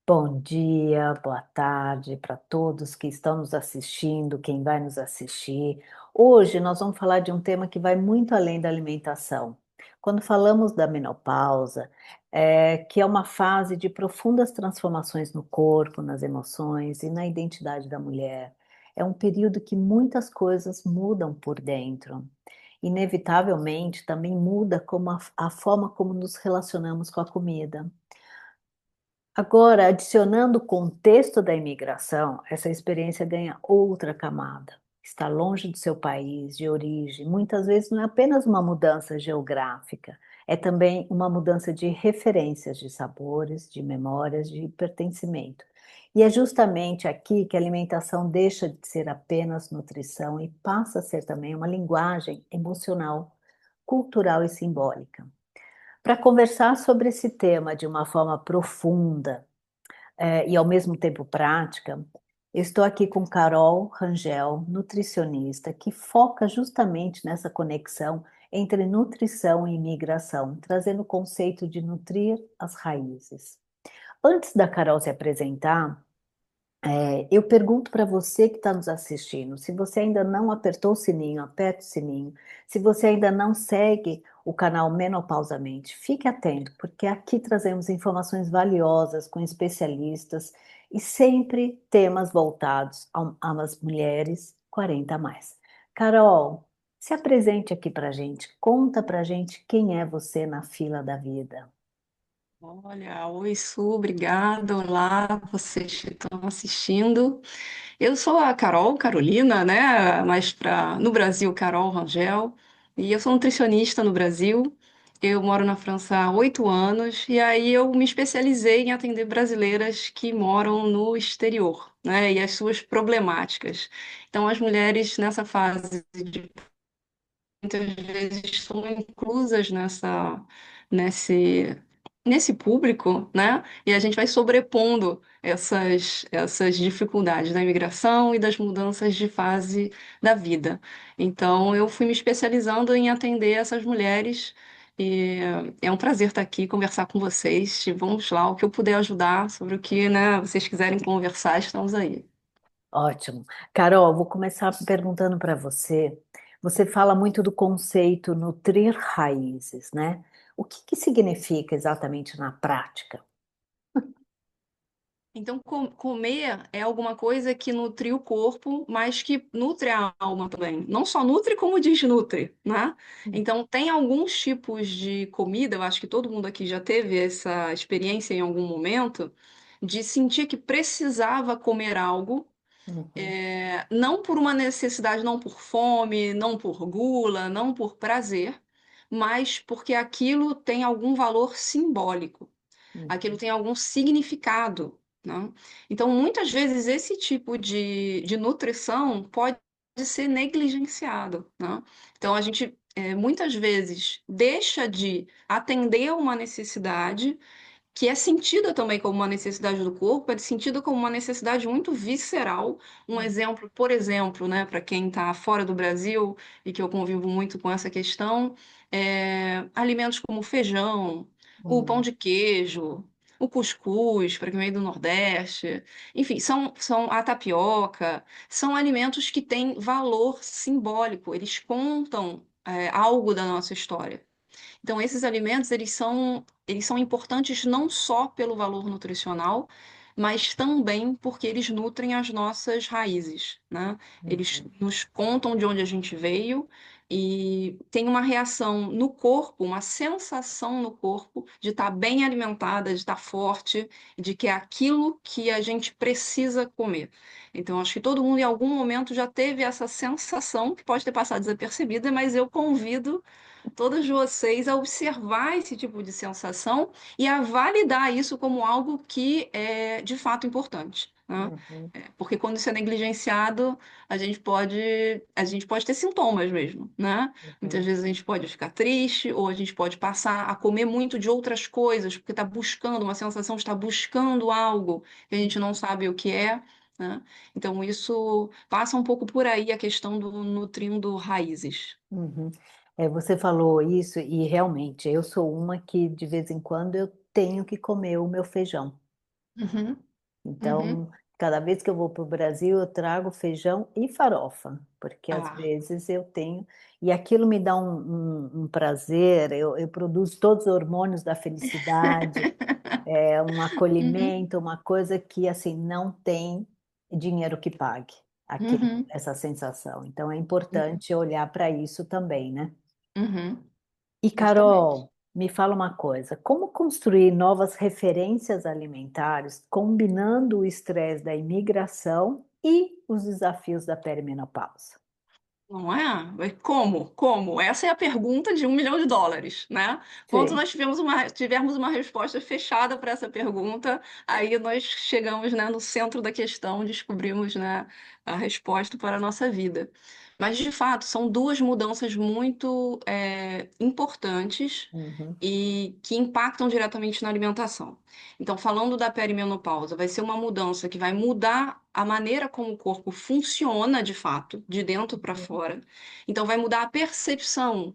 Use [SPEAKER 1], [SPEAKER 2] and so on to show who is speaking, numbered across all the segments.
[SPEAKER 1] Bom dia, boa tarde para todos que estão nos assistindo, quem vai nos assistir. Hoje nós vamos falar de um tema que vai muito além da alimentação. Quando falamos da menopausa, que é uma fase de profundas transformações no corpo, nas emoções e na identidade da mulher. É um período que muitas coisas mudam por dentro. Inevitavelmente, também muda como a forma como nos relacionamos com a comida. Agora, adicionando o contexto da imigração, essa experiência ganha outra camada. Estar longe do seu país de origem, muitas vezes não é apenas uma mudança geográfica, é também uma mudança de referências, de sabores, de memórias, de pertencimento. E é justamente aqui que a alimentação deixa de ser apenas nutrição e passa a ser também uma linguagem emocional, cultural e simbólica. Para conversar sobre esse tema de uma forma profunda, e ao mesmo tempo prática, eu estou aqui com Carol Rangel, nutricionista, que foca justamente nessa conexão entre nutrição e imigração, trazendo o conceito de nutrir as raízes. Antes da Carol se apresentar, eu pergunto para você que está nos assistindo, se você ainda não apertou o sininho, aperte o sininho. Se você ainda não segue o canal Menopausamente, fique atento, porque aqui trazemos informações valiosas com especialistas e sempre temas voltados às mulheres 40 a mais. Carol, se apresente aqui para gente, conta para gente quem é você na fila da vida.
[SPEAKER 2] Olha, oi, Su, obrigada. Olá, vocês que estão assistindo. Eu sou a Carol, Carolina, né? Mas no Brasil, Carol Rangel. E eu sou nutricionista no Brasil. Eu moro na França há 8 anos e aí eu me especializei em atender brasileiras que moram no exterior, né? E as suas problemáticas. Então, as mulheres nessa fase de muitas vezes estão inclusas nesse, nesse público, né? E a gente vai sobrepondo essas dificuldades da imigração e das mudanças de fase da vida. Então, eu fui me especializando em atender essas mulheres. E é um prazer estar aqui conversar com vocês. E vamos lá, o que eu puder ajudar sobre o que, né, vocês quiserem conversar, estamos aí.
[SPEAKER 1] Ótimo. Carol, vou começar perguntando para você. Você fala muito do conceito nutrir raízes, né? O que que significa exatamente na prática?
[SPEAKER 2] Então, comer é alguma coisa que nutre o corpo, mas que nutre a alma também. Não só nutre, como desnutre, né? Então, tem alguns tipos de comida, eu acho que todo mundo aqui já teve essa experiência em algum momento, de sentir que precisava comer algo,
[SPEAKER 1] Uhum,
[SPEAKER 2] não por uma necessidade, não por fome, não por gula, não por prazer, mas porque aquilo tem algum valor simbólico, aquilo
[SPEAKER 1] uhum,
[SPEAKER 2] tem algum significado, né? Então, muitas vezes, esse tipo de nutrição pode ser negligenciado, né? Então, a gente muitas vezes deixa de atender uma necessidade que é sentida também como uma necessidade do corpo, é sentida como uma necessidade muito visceral. Um exemplo, por exemplo, né, para quem está fora do Brasil e que eu convivo muito com essa questão, alimentos como o feijão, o pão
[SPEAKER 1] uhum,
[SPEAKER 2] de queijo, o cuscuz, para quem vem do Nordeste, enfim, são a tapioca, são alimentos que têm valor simbólico, eles contam algo da nossa história. Então, esses alimentos, eles são importantes não só pelo valor nutricional, mas também porque eles nutrem as nossas raízes, né? Eles
[SPEAKER 1] uhum,
[SPEAKER 2] nos contam de onde a gente veio e tem uma reação no corpo, uma sensação no corpo de estar bem alimentada, de estar forte, de que é aquilo que a gente precisa comer. Então, acho que todo mundo em algum momento já teve essa sensação, que pode ter passado desapercebida, mas eu convido todas vocês a observar esse tipo de sensação e a validar isso como algo que é de fato importante, né?
[SPEAKER 1] uhum,
[SPEAKER 2] Porque quando isso é negligenciado, a gente pode ter sintomas mesmo, né? Muitas
[SPEAKER 1] uhum,
[SPEAKER 2] vezes a gente pode ficar triste, ou a gente pode passar a comer muito de outras coisas, porque está buscando uma sensação de estar buscando algo que a gente não sabe o que é, né? Então, isso passa um pouco por aí a questão do nutrindo raízes.
[SPEAKER 1] uhum. Você falou isso e realmente eu sou uma que de vez em quando eu tenho que comer o meu feijão.
[SPEAKER 2] Uhum, uhum.
[SPEAKER 1] Então, cada vez que eu vou para o Brasil, eu trago feijão e farofa, porque às
[SPEAKER 2] Ah.
[SPEAKER 1] vezes eu tenho, e aquilo me dá um prazer, eu produzo todos os hormônios da felicidade, é um
[SPEAKER 2] Uhum,
[SPEAKER 1] acolhimento, uma coisa que assim não tem dinheiro que pague
[SPEAKER 2] uhum,
[SPEAKER 1] essa sensação. Então é
[SPEAKER 2] uhum,
[SPEAKER 1] importante olhar para isso também, né?
[SPEAKER 2] uhum.
[SPEAKER 1] E
[SPEAKER 2] Justamente.
[SPEAKER 1] Carol, me fala uma coisa, como construir novas referências alimentares combinando o estresse da imigração e os desafios da perimenopausa?
[SPEAKER 2] Não é? Como? Como? Essa é a pergunta de US$ 1 milhão, né? Quando
[SPEAKER 1] Sim.
[SPEAKER 2] nós tivermos uma resposta fechada para essa pergunta, aí nós chegamos, né, no centro da questão, descobrimos, né, a resposta para a nossa vida. Mas, de fato, são duas mudanças muito importantes
[SPEAKER 1] Uhum,
[SPEAKER 2] e que impactam diretamente na alimentação. Então, falando da perimenopausa, vai ser uma mudança que vai mudar a maneira como o corpo funciona de fato, de dentro para
[SPEAKER 1] uhum,
[SPEAKER 2] fora. Então, vai mudar a percepção,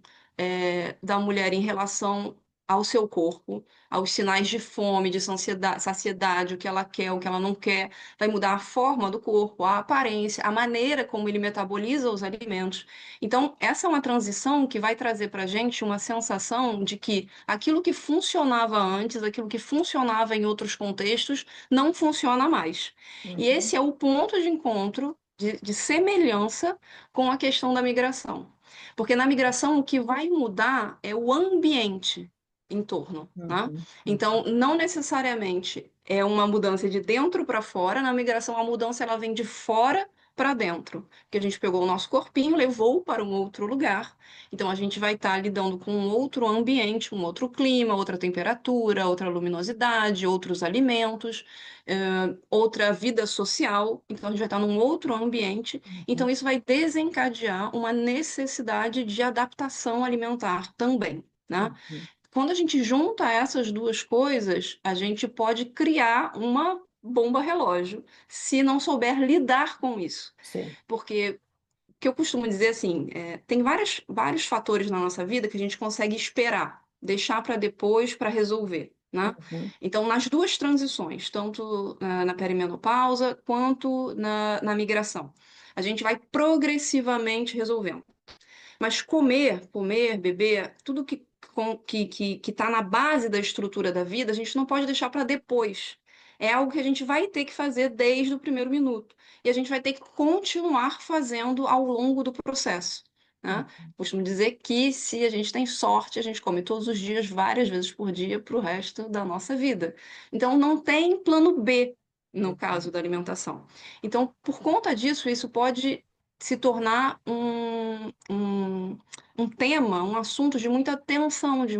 [SPEAKER 2] da mulher em relação ao seu corpo, aos sinais de fome, de saciedade, o que ela quer, o que ela não quer. Vai mudar a forma do corpo, a aparência, a maneira como ele metaboliza os alimentos. Então, essa é uma transição que vai trazer para a gente uma sensação de que aquilo que funcionava antes, aquilo que funcionava em outros contextos, não funciona mais. E
[SPEAKER 1] uhum,
[SPEAKER 2] esse é o ponto de encontro, de semelhança com a questão da migração. Porque na migração o que vai mudar é o ambiente em torno, né?
[SPEAKER 1] uhum,
[SPEAKER 2] Então,
[SPEAKER 1] uhum,
[SPEAKER 2] não necessariamente é uma mudança de dentro para fora, na migração a mudança ela vem de fora para dentro, que a gente pegou o nosso corpinho, levou para um outro lugar. Então a gente vai estar lidando com um outro ambiente, um outro clima, outra temperatura, outra luminosidade, outros alimentos, outra vida social. Então a gente vai estar num outro ambiente.
[SPEAKER 1] uhum,
[SPEAKER 2] Então isso vai desencadear uma necessidade de adaptação alimentar também, né?
[SPEAKER 1] uhum.
[SPEAKER 2] Quando a gente junta essas duas coisas, a gente pode criar uma bomba relógio, se não souber lidar com isso.
[SPEAKER 1] Sim.
[SPEAKER 2] Porque o que eu costumo dizer assim, tem vários fatores na nossa vida que a gente consegue esperar, deixar para depois para resolver, né?
[SPEAKER 1] Uhum,
[SPEAKER 2] Então, nas duas transições, tanto na perimenopausa quanto na migração, a gente vai progressivamente resolvendo. Mas comer, beber, tudo que está na base da estrutura da vida, a gente não pode deixar para depois. É algo que a gente vai ter que fazer desde o primeiro minuto. E a gente vai ter que continuar fazendo ao longo do processo, né?
[SPEAKER 1] uhum,
[SPEAKER 2] Costumo dizer que se a gente tem sorte, a gente come todos os dias, várias vezes por dia, para o resto da nossa vida. Então, não tem plano B no caso
[SPEAKER 1] uhum,
[SPEAKER 2] da alimentação. Então, por conta disso, isso pode se tornar um tema, um assunto de muita tensão, de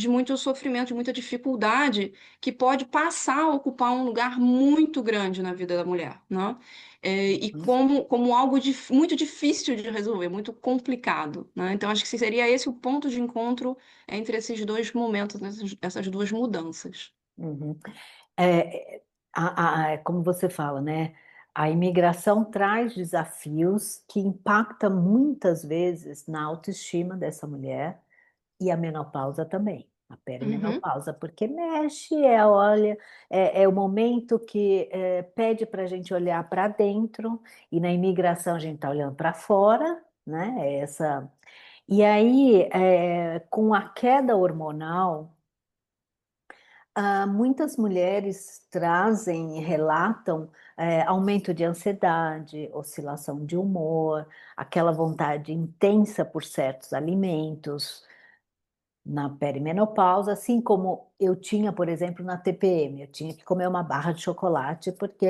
[SPEAKER 2] muito sofrimento, de muita dificuldade, que pode passar a ocupar um lugar muito grande na vida da mulher, né? E
[SPEAKER 1] uhum.
[SPEAKER 2] como algo muito difícil de resolver, muito complicado, né? Então, acho que seria esse o ponto de encontro entre esses dois momentos, essas duas mudanças.
[SPEAKER 1] Uhum. É, como você fala, né? A imigração traz desafios que impactam muitas vezes na autoestima dessa mulher e a menopausa também, a
[SPEAKER 2] Uhum,
[SPEAKER 1] perimenopausa, porque mexe, olha, é o momento que pede para a gente olhar para dentro e na imigração a gente está olhando para fora, né? E aí, com a queda hormonal muitas mulheres trazem, relatam aumento de ansiedade, oscilação de humor, aquela vontade intensa por certos alimentos na perimenopausa, assim como eu tinha, por exemplo, na TPM, eu tinha que comer uma barra de chocolate porque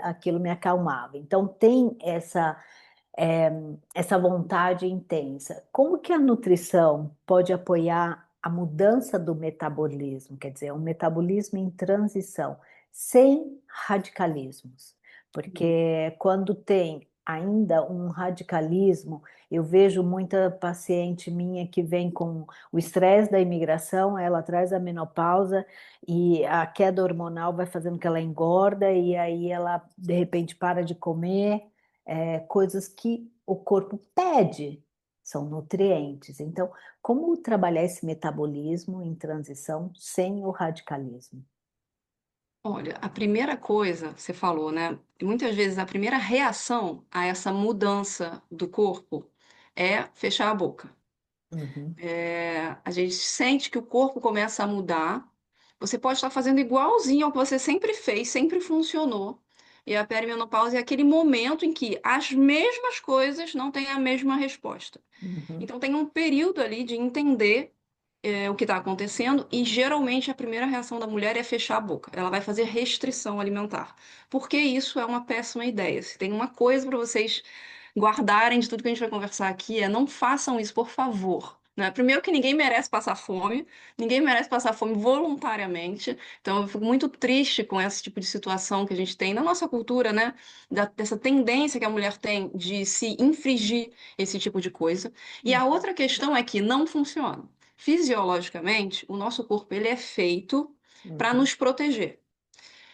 [SPEAKER 1] aquilo me acalmava. Então tem é, essa vontade intensa. Como que a nutrição pode apoiar a mudança do metabolismo? Quer dizer, um metabolismo em transição, sem radicalismos. Porque quando tem ainda um radicalismo, eu vejo muita paciente minha que vem com o estresse da imigração, ela traz a menopausa e a queda hormonal vai fazendo que ela engorda e aí ela de repente para de comer coisas que o corpo pede, são nutrientes. Então, como trabalhar esse metabolismo em transição sem o radicalismo?
[SPEAKER 2] Olha, a primeira coisa, você falou, né? Muitas vezes a primeira reação a essa mudança do corpo é fechar a boca.
[SPEAKER 1] Uhum,
[SPEAKER 2] A gente sente que o corpo começa a mudar. Você pode estar fazendo igualzinho ao que você sempre fez, sempre funcionou. E a perimenopausa é aquele momento em que as mesmas coisas não têm a mesma resposta.
[SPEAKER 1] uhum,
[SPEAKER 2] Então tem um período ali de entender o que está acontecendo, e geralmente a primeira reação da mulher é fechar a boca. Ela vai fazer restrição alimentar. Porque isso é uma péssima ideia. Se tem uma coisa para vocês guardarem de tudo que a gente vai conversar aqui, é não façam isso, por favor. Né? Primeiro que ninguém merece passar fome, ninguém merece passar fome voluntariamente. Então eu fico muito triste com esse tipo de situação que a gente tem na nossa cultura, né? Dessa tendência que a mulher tem de se infligir esse tipo de coisa. E a
[SPEAKER 1] uhum,
[SPEAKER 2] outra questão é que não funciona. Fisiologicamente, o nosso corpo ele é feito para
[SPEAKER 1] uhum,
[SPEAKER 2] nos proteger.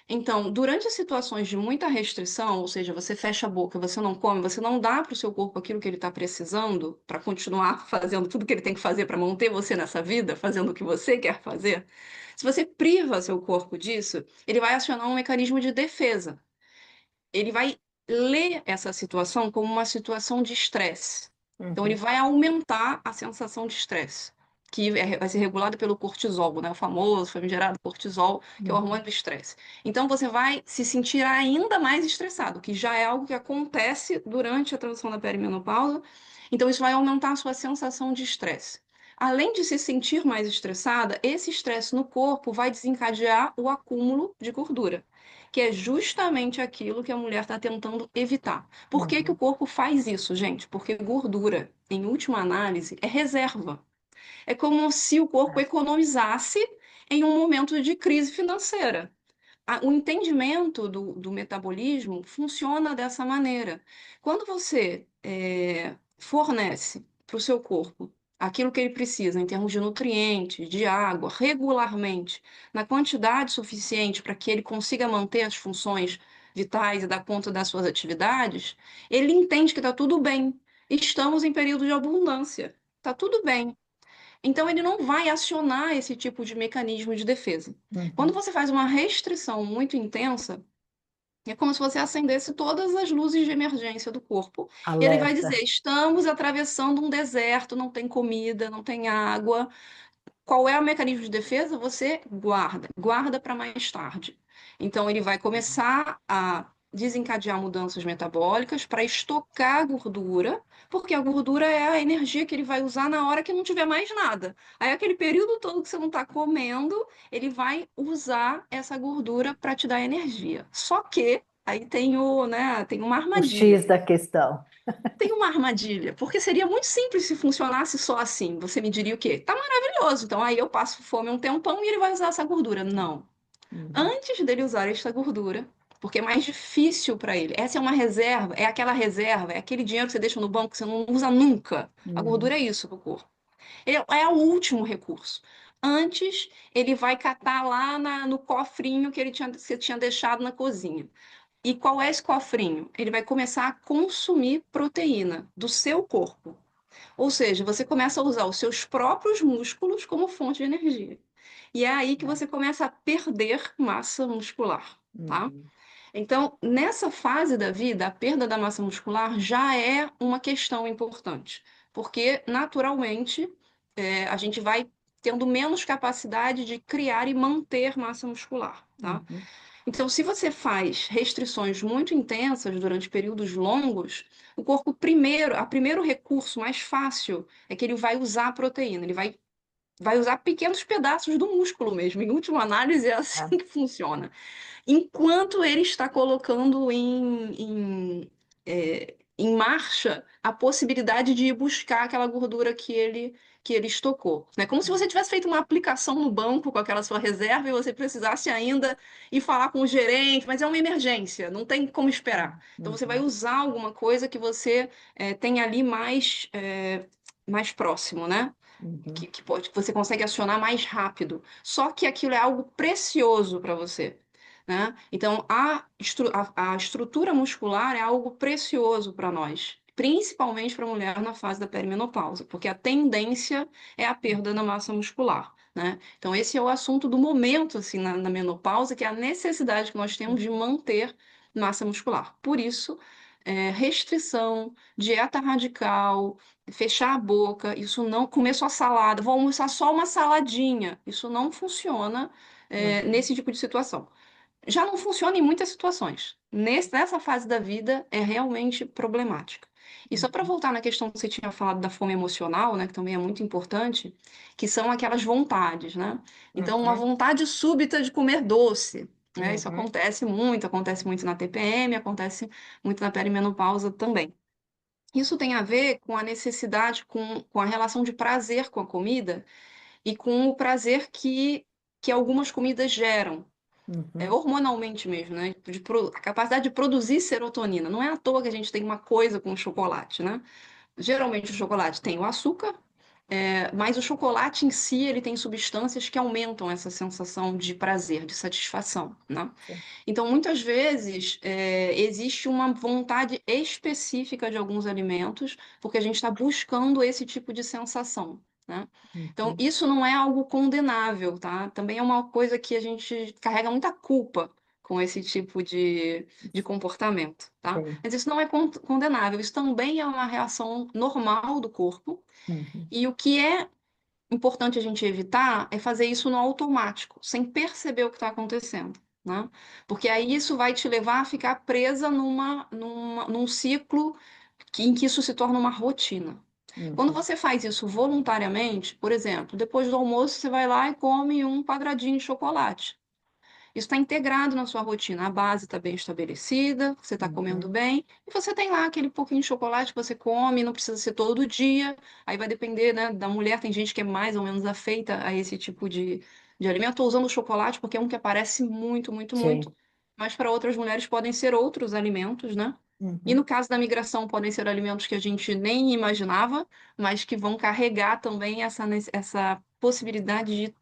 [SPEAKER 2] Então, durante situações de muita restrição, ou seja, você fecha a boca, você não come, você não dá para o seu corpo aquilo que ele está precisando para continuar fazendo tudo que ele tem que fazer para manter você nessa vida, fazendo o que você quer fazer. Se você priva seu corpo disso, ele vai acionar um mecanismo de defesa. Ele vai ler essa situação como uma situação de estresse. Então, ele
[SPEAKER 1] uhum,
[SPEAKER 2] vai aumentar a sensação de estresse, que vai ser regulada pelo cortisol, né? O famoso, famigerado cortisol, que é o
[SPEAKER 1] uhum,
[SPEAKER 2] hormônio do estresse. Então, você vai se sentir ainda mais estressado, que já é algo que acontece durante a transição da perimenopausa. Então, isso vai aumentar a sua sensação de estresse. Além de se sentir mais estressada, esse estresse no corpo vai desencadear o acúmulo de gordura, que é justamente aquilo que a mulher está tentando evitar. Por que que o
[SPEAKER 1] uhum.
[SPEAKER 2] corpo faz isso, gente? Porque gordura, em última análise, é reserva. É como se o corpo
[SPEAKER 1] É.
[SPEAKER 2] economizasse em um momento de crise financeira. O entendimento do metabolismo funciona dessa maneira. Quando você fornece para o seu corpo aquilo que ele precisa em termos de nutrientes, de água, regularmente, na quantidade suficiente para que ele consiga manter as funções vitais e dar conta das suas atividades, ele entende que está tudo bem. Estamos em período de abundância. Está tudo bem. Então, ele não vai acionar esse tipo de mecanismo de defesa. Quando
[SPEAKER 1] Uhum.
[SPEAKER 2] você faz uma restrição muito intensa, é como se você acendesse todas as luzes de emergência do corpo. Ele vai
[SPEAKER 1] Alerta.
[SPEAKER 2] dizer: estamos atravessando um deserto, não tem comida, não tem água. Qual é o mecanismo de defesa? Você guarda para mais tarde. Então, ele vai começar a desencadear mudanças metabólicas para estocar gordura, porque a gordura é a energia que ele vai usar na hora que não tiver mais nada. Aí, aquele período todo que você não está comendo, ele vai usar essa gordura para te dar energia. Só que aí tem uma
[SPEAKER 1] O
[SPEAKER 2] armadilha.
[SPEAKER 1] X da questão.
[SPEAKER 2] Tem uma armadilha, porque seria muito simples se funcionasse só assim. Você me diria o quê? Tá maravilhoso. Então aí eu passo fome um tempão e ele vai usar essa gordura. Não.
[SPEAKER 1] Uhum,
[SPEAKER 2] Antes dele usar esta gordura, porque é mais difícil para ele. Essa é uma reserva, é aquela reserva, é aquele dinheiro que você deixa no banco que você não usa nunca. A
[SPEAKER 1] uhum,
[SPEAKER 2] gordura é isso pro corpo. Ele é o último recurso. Antes, ele vai catar lá no cofrinho que você tinha deixado na cozinha. E qual é esse cofrinho? Ele vai começar a consumir proteína do seu corpo. Ou seja, você começa a usar os seus próprios músculos como fonte de energia. E é aí que
[SPEAKER 1] é,
[SPEAKER 2] você começa a perder massa muscular, tá?
[SPEAKER 1] uhum,
[SPEAKER 2] Então, nessa fase da vida, a perda da massa muscular já é uma questão importante, porque naturalmente a gente vai tendo menos capacidade de criar e manter massa muscular, tá?
[SPEAKER 1] uhum,
[SPEAKER 2] Então, se você faz restrições muito intensas durante períodos longos, o corpo primeiro recurso mais fácil é que ele vai usar a proteína, vai usar pequenos pedaços do músculo mesmo. Em última análise, é assim
[SPEAKER 1] é,
[SPEAKER 2] que funciona. Enquanto ele está colocando em marcha a possibilidade de ir buscar aquela gordura que ele estocou. Né? Como se você tivesse feito uma aplicação no banco com aquela sua reserva e você precisasse ainda ir falar com o gerente, mas é uma emergência, não tem como esperar. Então você vai
[SPEAKER 1] uhum,
[SPEAKER 2] usar alguma coisa que você tem ali mais próximo, né?
[SPEAKER 1] uhum,
[SPEAKER 2] Que você consegue acionar mais rápido. Só que aquilo é algo precioso para você. Né? Então, a estrutura muscular é algo precioso para nós, principalmente para a mulher na fase da perimenopausa, porque a tendência é a perda da massa muscular. né? Então, esse é o assunto do momento, assim, na menopausa, que é a necessidade que nós temos de manter massa muscular. Por isso, restrição, dieta radical, fechar a boca, isso não, comer só salada, vou almoçar só uma saladinha, isso não funciona,
[SPEAKER 1] Uhum,
[SPEAKER 2] nesse tipo de situação. Já não funciona em muitas situações. Nessa fase da vida é realmente problemática. E só para
[SPEAKER 1] uhum,
[SPEAKER 2] voltar na questão que você tinha falado da fome emocional, né, que também é muito importante, que são aquelas vontades, né? Então, uma
[SPEAKER 1] uhum,
[SPEAKER 2] vontade súbita de comer doce, né? Isso
[SPEAKER 1] uhum,
[SPEAKER 2] acontece muito na TPM, acontece muito na perimenopausa também. Isso tem a ver com a necessidade, com a relação de prazer com a comida e com o prazer que algumas comidas geram,
[SPEAKER 1] uhum,
[SPEAKER 2] hormonalmente mesmo, né? A capacidade de produzir serotonina. Não é à toa que a gente tem uma coisa com o chocolate, né? Geralmente o chocolate tem o açúcar, mas o chocolate em si ele tem substâncias que aumentam essa sensação de prazer, de satisfação, né?
[SPEAKER 1] sim,
[SPEAKER 2] Então, muitas vezes, existe uma vontade específica de alguns alimentos, porque a gente está buscando esse tipo de sensação, né? Então,
[SPEAKER 1] uhum,
[SPEAKER 2] isso não é algo condenável, tá? Também é uma coisa que a gente carrega muita culpa com esse tipo de comportamento, tá?
[SPEAKER 1] sim,
[SPEAKER 2] Mas isso não é condenável, isso também é uma reação normal do corpo,
[SPEAKER 1] uhum,
[SPEAKER 2] e o que é importante a gente evitar é fazer isso no automático, sem perceber o que está acontecendo, né? Porque aí isso vai te levar a ficar presa num ciclo em que isso se torna uma rotina. Quando
[SPEAKER 1] uhum,
[SPEAKER 2] você faz isso voluntariamente, por exemplo, depois do almoço você vai lá e come um quadradinho de chocolate. Isso está integrado na sua rotina. A base está bem estabelecida, você está comendo
[SPEAKER 1] uhum,
[SPEAKER 2] bem, e você tem lá aquele pouquinho de chocolate que você come, não precisa ser todo dia. Aí vai depender, né, da mulher. Tem gente que é mais ou menos afeita a esse tipo de alimento. Estou usando o chocolate porque é um que aparece muito, muito, muito.
[SPEAKER 1] sim,
[SPEAKER 2] Mas para outras mulheres podem ser outros alimentos, né? E
[SPEAKER 1] uhum,
[SPEAKER 2] no caso da migração, podem ser alimentos que a gente nem imaginava, mas que vão carregar também essa possibilidade de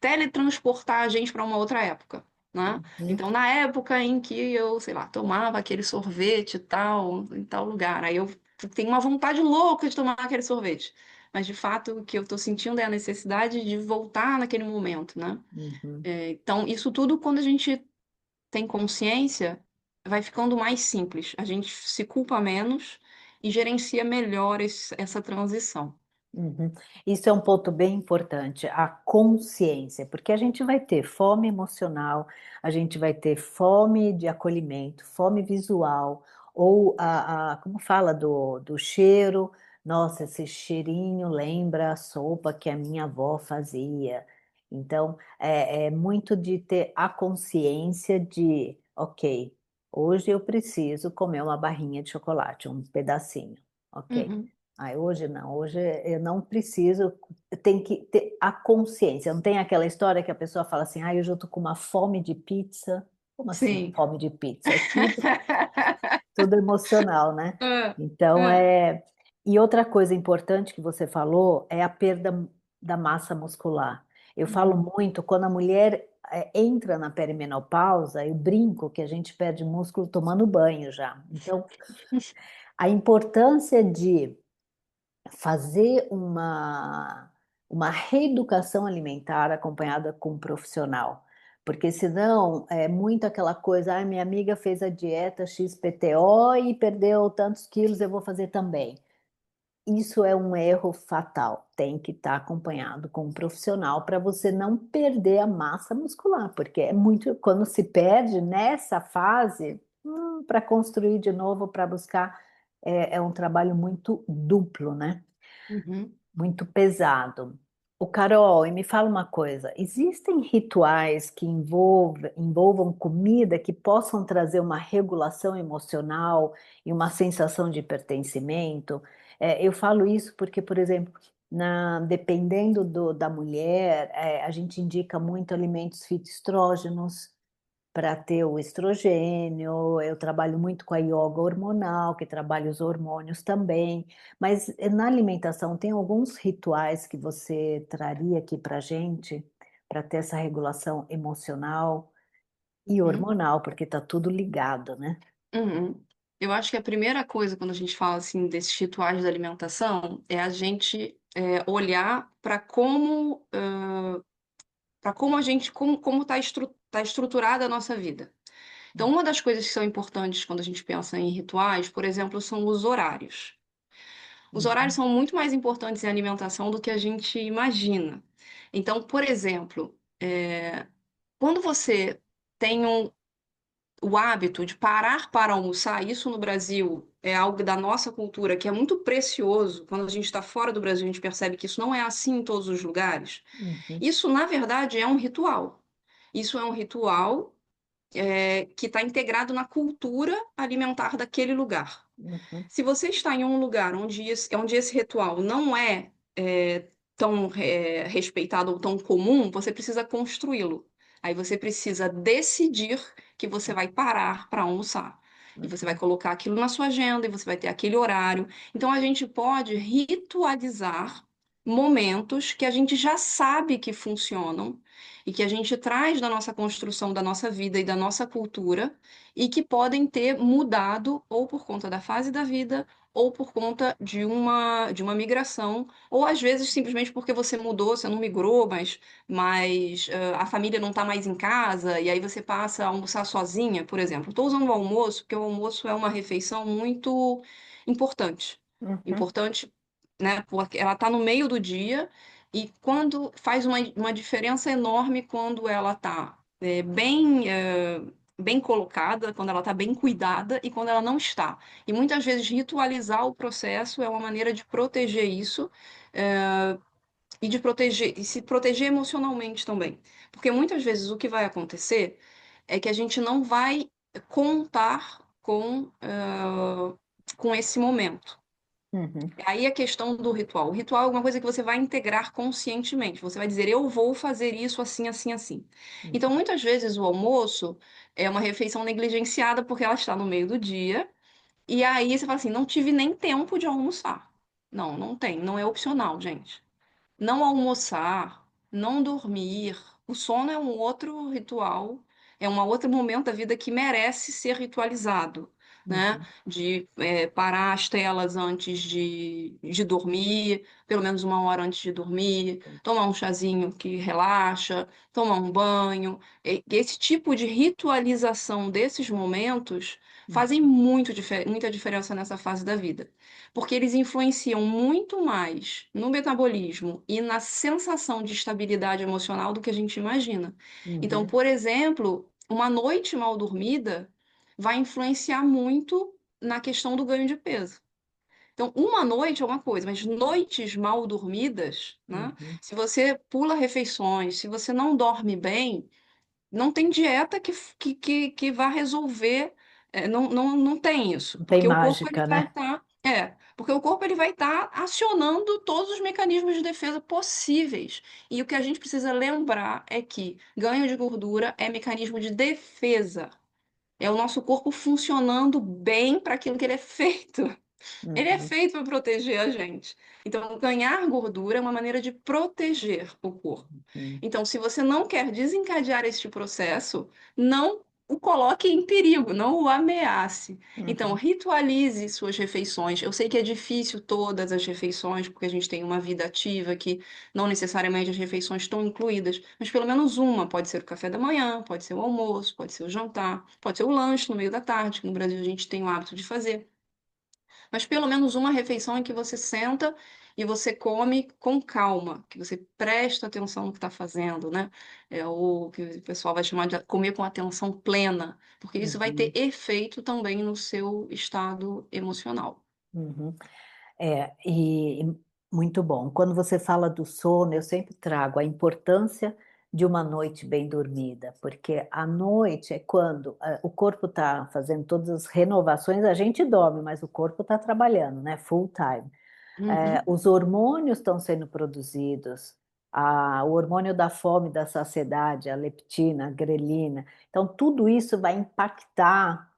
[SPEAKER 2] teletransportar a gente para uma outra época, né?
[SPEAKER 1] uhum,
[SPEAKER 2] Então, na época em que eu, sei lá, tomava aquele sorvete e tal, em tal lugar, aí eu tenho uma vontade louca de tomar aquele sorvete. Mas, de fato, o que eu estou sentindo é a necessidade de voltar naquele momento, né?
[SPEAKER 1] uhum.
[SPEAKER 2] Então, isso tudo, quando a gente tem consciência, vai ficando mais simples. A gente se culpa menos e gerencia melhor essa transição.
[SPEAKER 1] Uhum. Isso é um ponto bem importante, a consciência, porque a gente vai ter fome emocional, a gente vai ter fome de acolhimento, fome visual, ou como fala do cheiro, nossa, esse cheirinho lembra a sopa que a minha avó fazia. Então, é muito de ter a consciência de, ok, hoje eu preciso comer uma barrinha de chocolate, um pedacinho, ok.
[SPEAKER 2] Uhum.
[SPEAKER 1] Ai, hoje não, hoje eu não preciso, tem que ter a consciência, não tem aquela história que a pessoa fala assim, ah, hoje eu tô com uma fome de pizza. Como assim,
[SPEAKER 2] Sim.
[SPEAKER 1] fome de pizza? É tudo emocional, né?
[SPEAKER 2] Ah,
[SPEAKER 1] Então
[SPEAKER 2] ah,
[SPEAKER 1] E outra coisa importante que você falou é a perda da massa muscular. Eu falo
[SPEAKER 2] uhum.
[SPEAKER 1] muito, quando a mulher entra na perimenopausa, eu brinco que a gente perde músculo tomando banho já. Então, a importância de fazer uma reeducação alimentar acompanhada com um profissional. Porque senão é muito aquela coisa, ah, minha amiga fez a dieta XPTO e perdeu tantos quilos, eu vou fazer também. Isso é um erro fatal. Tem que estar acompanhado com um profissional para você não perder a massa muscular, porque é muito, quando se perde nessa fase, para construir de novo, para buscar, é um trabalho muito duplo, né?
[SPEAKER 2] Uhum.
[SPEAKER 1] Muito pesado. O Carol, e me fala uma coisa: existem rituais que envolvam comida que possam trazer uma regulação emocional e uma sensação de pertencimento? Eu falo isso porque, por exemplo, dependendo da mulher, a gente indica muito alimentos fitoestrógenos para ter o estrogênio. Eu trabalho muito com a yoga hormonal, que trabalha os hormônios também. Mas na alimentação, tem alguns rituais que você traria aqui para gente, para ter essa regulação emocional e
[SPEAKER 2] Uhum.
[SPEAKER 1] hormonal, porque está tudo ligado, né?
[SPEAKER 2] Uhum. Eu acho que a primeira coisa quando a gente fala assim desses rituais da alimentação é a gente olhar para como para como a gente, como tá estruturada a nossa vida. Então, uma das coisas que são importantes quando a gente pensa em rituais, por exemplo, são os horários. Os horários
[SPEAKER 1] Uhum,
[SPEAKER 2] são muito mais importantes em alimentação do que a gente imagina. Então, por exemplo, quando você tem o hábito de parar para almoçar, isso no Brasil é algo da nossa cultura que é muito precioso. Quando a gente está fora do Brasil, a gente percebe que isso não é assim em todos os lugares.
[SPEAKER 1] uhum,
[SPEAKER 2] Isso, na verdade, é um ritual. Isso é um ritual que está integrado na cultura alimentar daquele lugar.
[SPEAKER 1] uhum,
[SPEAKER 2] Se você está em um lugar onde esse ritual não tão respeitado ou tão comum, você precisa construí-lo. Aí você precisa decidir que você vai parar para almoçar. E você vai
[SPEAKER 1] uhum,
[SPEAKER 2] colocar aquilo na sua agenda e você vai ter aquele horário. Então a gente pode ritualizar momentos que a gente já sabe que funcionam e que a gente traz da nossa construção da nossa vida e da nossa cultura e que podem ter mudado ou por conta da fase da vida, ou por conta de uma migração, ou às vezes simplesmente porque você mudou, você não migrou, mas a família não está mais em casa, e aí você passa a almoçar sozinha, por exemplo. Estou usando o almoço, porque o almoço é uma refeição muito importante.
[SPEAKER 1] uhum,
[SPEAKER 2] Importante, né? Porque ela está no meio do dia. E quando faz uma diferença enorme quando ela está bem colocada, quando ela está bem cuidada e quando ela não está. E muitas vezes ritualizar o processo é uma maneira de proteger isso, é, e de proteger e se proteger emocionalmente também. Porque muitas vezes o que vai acontecer é que a gente não vai contar com esse momento.
[SPEAKER 1] uhum,
[SPEAKER 2] Aí a questão do ritual. O ritual é alguma coisa que você vai integrar conscientemente. Você vai dizer, eu vou fazer isso assim, assim, assim. Então,
[SPEAKER 1] uhum,
[SPEAKER 2] muitas vezes o almoço é uma refeição negligenciada porque ela está no meio do dia. E aí você fala assim, não tive nem tempo de almoçar. Não, não tem. Não é opcional, gente. Não almoçar, não dormir. O sono é um outro ritual, é um outro momento da vida que merece ser ritualizado, né?
[SPEAKER 1] uhum,
[SPEAKER 2] De parar as telas antes de dormir, pelo menos 1 hora antes de dormir, tomar um chazinho que relaxa, tomar um banho. Esse tipo de ritualização desses momentos
[SPEAKER 1] uhum,
[SPEAKER 2] fazem muita diferença nessa fase da vida porque eles influenciam muito mais no metabolismo e na sensação de estabilidade emocional do que a gente imagina. Então,
[SPEAKER 1] uhum,
[SPEAKER 2] por exemplo, uma noite mal dormida vai influenciar muito na questão do ganho de peso. Então, uma noite é uma coisa, mas noites mal dormidas, né?
[SPEAKER 1] uhum.
[SPEAKER 2] Se você pula refeições, se você não dorme bem, não tem dieta que vá resolver, não tem isso,
[SPEAKER 1] Não tem
[SPEAKER 2] porque o corpo ele
[SPEAKER 1] mágica,
[SPEAKER 2] vai
[SPEAKER 1] né?
[SPEAKER 2] estar, porque o corpo ele vai estar acionando todos os mecanismos de defesa possíveis. E o que a gente precisa lembrar é que ganho de gordura é mecanismo de defesa. É o nosso corpo funcionando bem para aquilo que ele é feito. Ele é
[SPEAKER 1] Uhum,
[SPEAKER 2] feito para proteger a gente. Então, ganhar gordura é uma maneira de proteger o corpo.
[SPEAKER 1] uhum,
[SPEAKER 2] Então, se você não quer desencadear este processo, não o coloque em perigo, não o ameace. Então,
[SPEAKER 1] uhum,
[SPEAKER 2] ritualize suas refeições. Eu sei que é difícil todas as refeições, porque a gente tem uma vida ativa que não necessariamente as refeições estão incluídas, mas pelo menos uma pode ser o café da manhã, pode ser o almoço, pode ser o jantar, pode ser o lanche no meio da tarde, que no Brasil a gente tem o hábito de fazer. Mas pelo menos uma refeição em que você senta e você come com calma, que você presta atenção no que está fazendo, né? É o que o pessoal vai chamar de comer com atenção plena, porque isso vai ter
[SPEAKER 1] uhum,
[SPEAKER 2] efeito também no seu estado emocional.
[SPEAKER 1] uhum. E muito bom. Quando você fala do sono, eu sempre trago a importância de uma noite bem dormida, porque a noite é quando o corpo está fazendo todas as renovações, a gente dorme, mas o corpo está trabalhando, né? Full time.
[SPEAKER 2] Uhum,
[SPEAKER 1] Os hormônios estão sendo produzidos, o hormônio da fome, da saciedade, a leptina, a grelina. Então, tudo isso vai impactar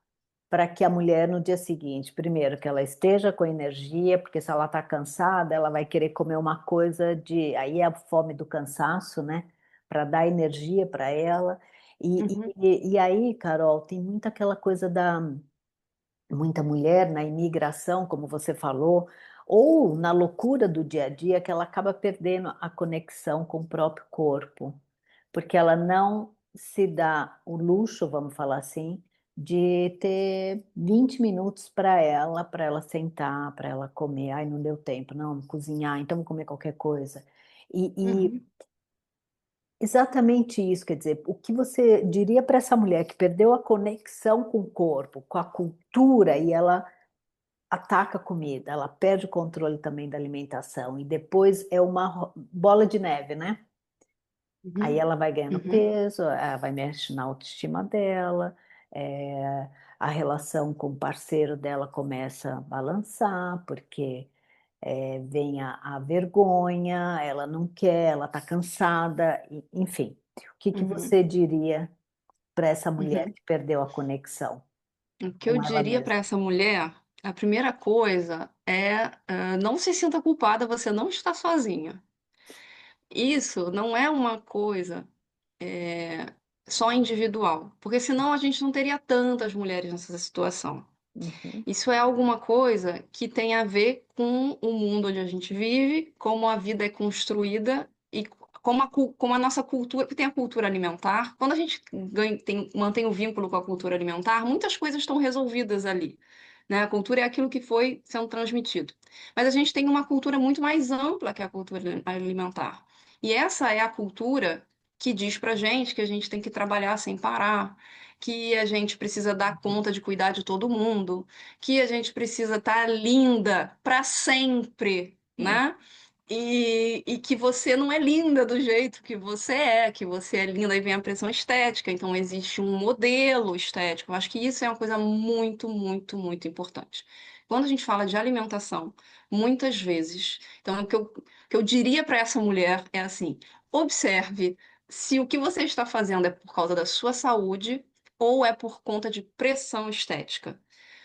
[SPEAKER 1] para que a mulher no dia seguinte, primeiro, que ela esteja com energia, porque se ela está cansada, ela vai querer comer uma coisa de. Aí é a fome do cansaço, né? Para dar energia para ela.
[SPEAKER 2] uhum,
[SPEAKER 1] E aí, Carol, tem muita aquela coisa da. Muita mulher na imigração, como você falou, ou na loucura do dia a dia, que ela acaba perdendo a conexão com o próprio corpo. porque ela não se dá o luxo, vamos falar assim, de ter 20 minutos para ela sentar, para ela comer. Ai, não deu tempo, não, cozinhar, então vou comer qualquer coisa. E
[SPEAKER 2] Uhum,
[SPEAKER 1] exatamente isso, quer dizer, o que você diria para essa mulher que perdeu a conexão com o corpo, com a cultura, e ela ataca a comida, ela perde o controle também da alimentação, e depois é uma bola de neve, né? Aí
[SPEAKER 2] uhum,
[SPEAKER 1] ela vai ganhando
[SPEAKER 2] uhum,
[SPEAKER 1] peso, vai mexer na autoestima dela, a relação com o parceiro dela começa a balançar, porque vem a vergonha, ela não quer, ela está cansada, enfim. O que que
[SPEAKER 2] uhum,
[SPEAKER 1] você diria para essa mulher
[SPEAKER 2] uhum.
[SPEAKER 1] que perdeu a conexão
[SPEAKER 2] O que eu
[SPEAKER 1] com ela
[SPEAKER 2] diria para
[SPEAKER 1] mesma?
[SPEAKER 2] essa mulher, a primeira coisa é, não se sinta culpada, você não está sozinha. Isso não é uma coisa é, só individual, porque senão a gente não teria tantas mulheres nessa situação.
[SPEAKER 1] Uhum,
[SPEAKER 2] Isso é alguma coisa que tem a ver com o mundo onde a gente vive, como a vida é construída e como a nossa cultura, porque tem a cultura alimentar. Quando a gente mantém o vínculo com a cultura alimentar, muitas coisas estão resolvidas ali. Né? A cultura é aquilo que foi sendo transmitido. Mas a gente tem uma cultura muito mais ampla que a cultura alimentar. E essa é a cultura que diz pra gente que a gente tem que trabalhar sem parar, que a gente precisa dar conta de cuidar de todo mundo, que a gente precisa estar linda para sempre,
[SPEAKER 1] uhum,
[SPEAKER 2] né? E que você não é linda do jeito que você é linda e vem a pressão estética, então existe um modelo estético. Eu acho que isso é uma coisa muito, muito, muito importante. Quando a gente fala de alimentação, muitas vezes, então o que eu diria para essa mulher é assim: observe se o que você está fazendo é por causa da sua saúde ou é por conta de pressão estética.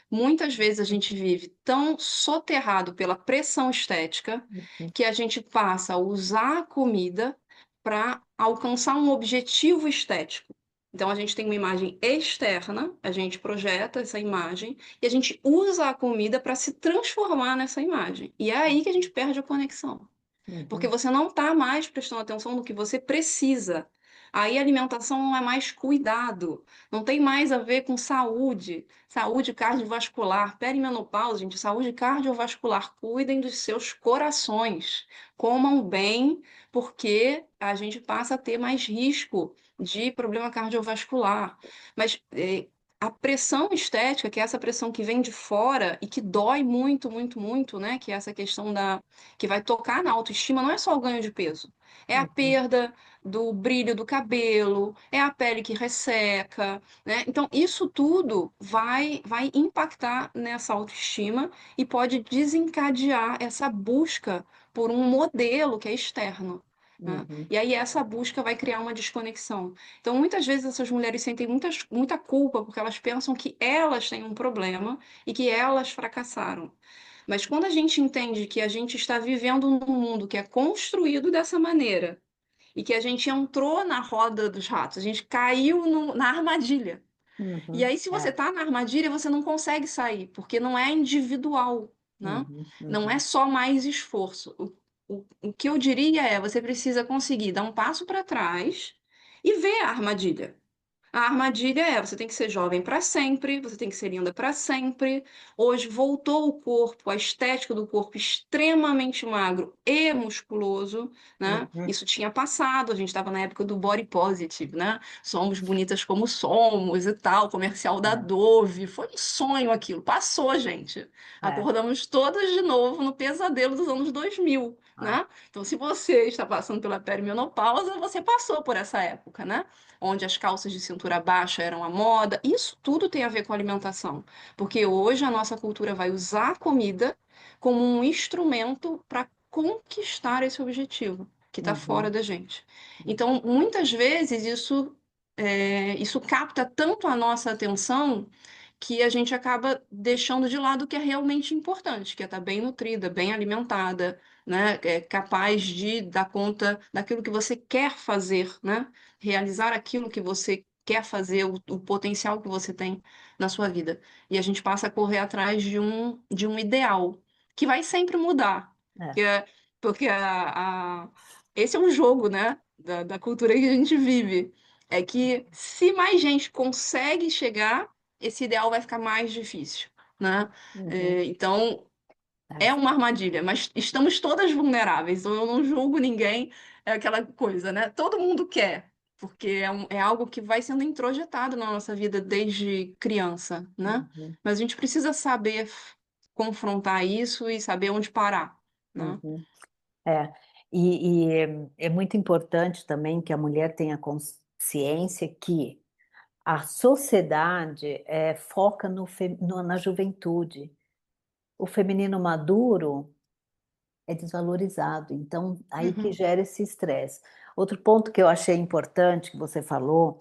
[SPEAKER 2] Muitas vezes a gente vive tão soterrado pela pressão estética
[SPEAKER 1] uhum,
[SPEAKER 2] que a gente passa a usar a comida para alcançar um objetivo estético. Então a gente tem uma imagem externa, a gente projeta essa imagem e a gente usa a comida para se transformar nessa imagem. E é aí que a gente perde a conexão porque
[SPEAKER 1] uhum,
[SPEAKER 2] você não está mais prestando atenção no que você precisa. Aí a alimentação não é mais cuidado, não tem mais a ver com saúde, saúde cardiovascular, perimenopausa, gente, saúde cardiovascular. Cuidem dos seus corações, comam bem, porque a gente passa a ter mais risco de problema cardiovascular. Mas a pressão estética, que é essa pressão que vem de fora e que dói muito, muito, muito, né? Que é essa questão que vai tocar na autoestima, não é só o ganho de peso, é a
[SPEAKER 1] uhum,
[SPEAKER 2] perda do brilho do cabelo, é a pele que resseca, né? Então, isso tudo vai impactar nessa autoestima e pode desencadear essa busca por um modelo que é externo. Né?
[SPEAKER 1] uhum,
[SPEAKER 2] E aí essa busca vai criar uma desconexão. Então, muitas vezes essas mulheres sentem muita culpa porque elas pensam que elas têm um problema e que elas fracassaram. Mas quando a gente entende que a gente está vivendo num mundo que é construído dessa maneira e que a gente entrou na roda dos ratos, a gente caiu na armadilha. E
[SPEAKER 1] uhum,
[SPEAKER 2] aí, se você
[SPEAKER 1] é,
[SPEAKER 2] está na armadilha, você não consegue sair, porque não é individual, né?
[SPEAKER 1] uhum,
[SPEAKER 2] Não é
[SPEAKER 1] uhum,
[SPEAKER 2] só mais esforço. O que eu diria é, você precisa conseguir dar um passo para trás e ver a armadilha. A armadilha é, você tem que ser jovem para sempre, você tem que ser linda para sempre. Hoje voltou o corpo, a estética do corpo extremamente magro e musculoso, né?
[SPEAKER 1] uhum,
[SPEAKER 2] Isso tinha passado, a gente estava na época do body positive, né? Somos bonitas como somos e tal, comercial da
[SPEAKER 1] é,
[SPEAKER 2] Dove. Foi um sonho aquilo, passou, gente.
[SPEAKER 1] é,
[SPEAKER 2] Acordamos todas de novo no pesadelo dos anos 2000,
[SPEAKER 1] é,
[SPEAKER 2] né? Então, se você está passando pela perimenopausa, você passou por essa época, né? Onde as calças de cintura baixa eram a moda. Isso tudo tem a ver com alimentação, porque hoje a nossa cultura vai usar a comida como um instrumento para conquistar esse objetivo que está fora
[SPEAKER 1] uhum,
[SPEAKER 2] da gente.
[SPEAKER 1] uhum,
[SPEAKER 2] Então, muitas vezes isso capta tanto a nossa atenção que a gente acaba deixando de lado o que é realmente importante, que é estar bem nutrida, bem alimentada, né? Capaz de dar conta daquilo que você quer fazer, né? Realizar aquilo que você quer fazer, o potencial que você tem na sua vida. E a gente passa a correr atrás de um ideal, que vai sempre mudar.
[SPEAKER 1] é,
[SPEAKER 2] Que é- Porque esse é um jogo, né? da cultura que a gente vive. É que se mais gente consegue chegar, esse ideal vai ficar mais difícil, né?
[SPEAKER 1] Uhum.
[SPEAKER 2] Então,
[SPEAKER 1] Tá.
[SPEAKER 2] é uma armadilha, mas estamos todas vulneráveis, então eu não julgo ninguém, é aquela coisa, né? Todo mundo quer, porque é algo que vai sendo introjetado na nossa vida desde criança, né?
[SPEAKER 1] Uhum.
[SPEAKER 2] Mas a gente precisa saber confrontar isso e saber onde parar, né?
[SPEAKER 1] Uhum. É, é muito importante também que a mulher tenha consciência que a sociedade foca na juventude. O feminino maduro é desvalorizado, então aí que
[SPEAKER 2] Uhum,
[SPEAKER 1] gera esse estresse. Outro ponto que eu achei importante que você falou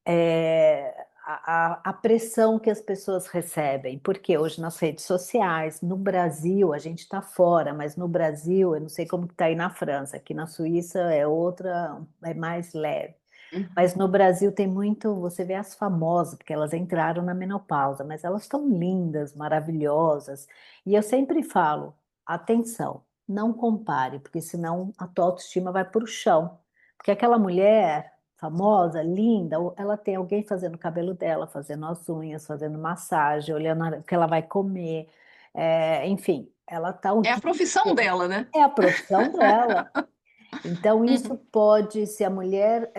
[SPEAKER 1] é a pressão que as pessoas recebem, porque hoje nas redes sociais, no Brasil, a gente está fora, mas no Brasil, eu não sei como está aí na França, aqui na Suíça é outra, é mais leve.
[SPEAKER 2] uhum.
[SPEAKER 1] Mas no Brasil tem muito, você vê as famosas, porque elas entraram na menopausa, mas elas estão lindas, maravilhosas. E eu sempre falo, atenção, não compare, porque senão a tua autoestima vai para o chão. Porque aquela mulher famosa, linda, ela tem alguém fazendo o cabelo dela, fazendo as unhas, fazendo massagem, olhando o que ela vai comer. Enfim, ela está o
[SPEAKER 2] É a
[SPEAKER 1] dia
[SPEAKER 2] profissão
[SPEAKER 1] inteiro.
[SPEAKER 2] dela, né?
[SPEAKER 1] É a profissão dela. Então, isso
[SPEAKER 2] Uhum.
[SPEAKER 1] pode, se a mulher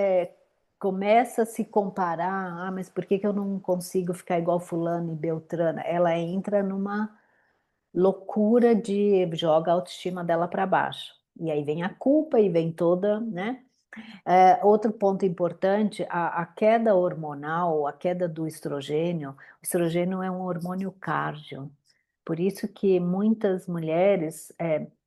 [SPEAKER 1] começa a se comparar, mas por que que eu não consigo ficar igual fulano e Beltrana? Ela entra numa loucura de joga a autoestima dela para baixo. E aí vem a culpa e vem toda, né? Outro ponto importante, a queda hormonal, a queda do estrogênio. O estrogênio é um hormônio cardio. Por isso que muitas mulheres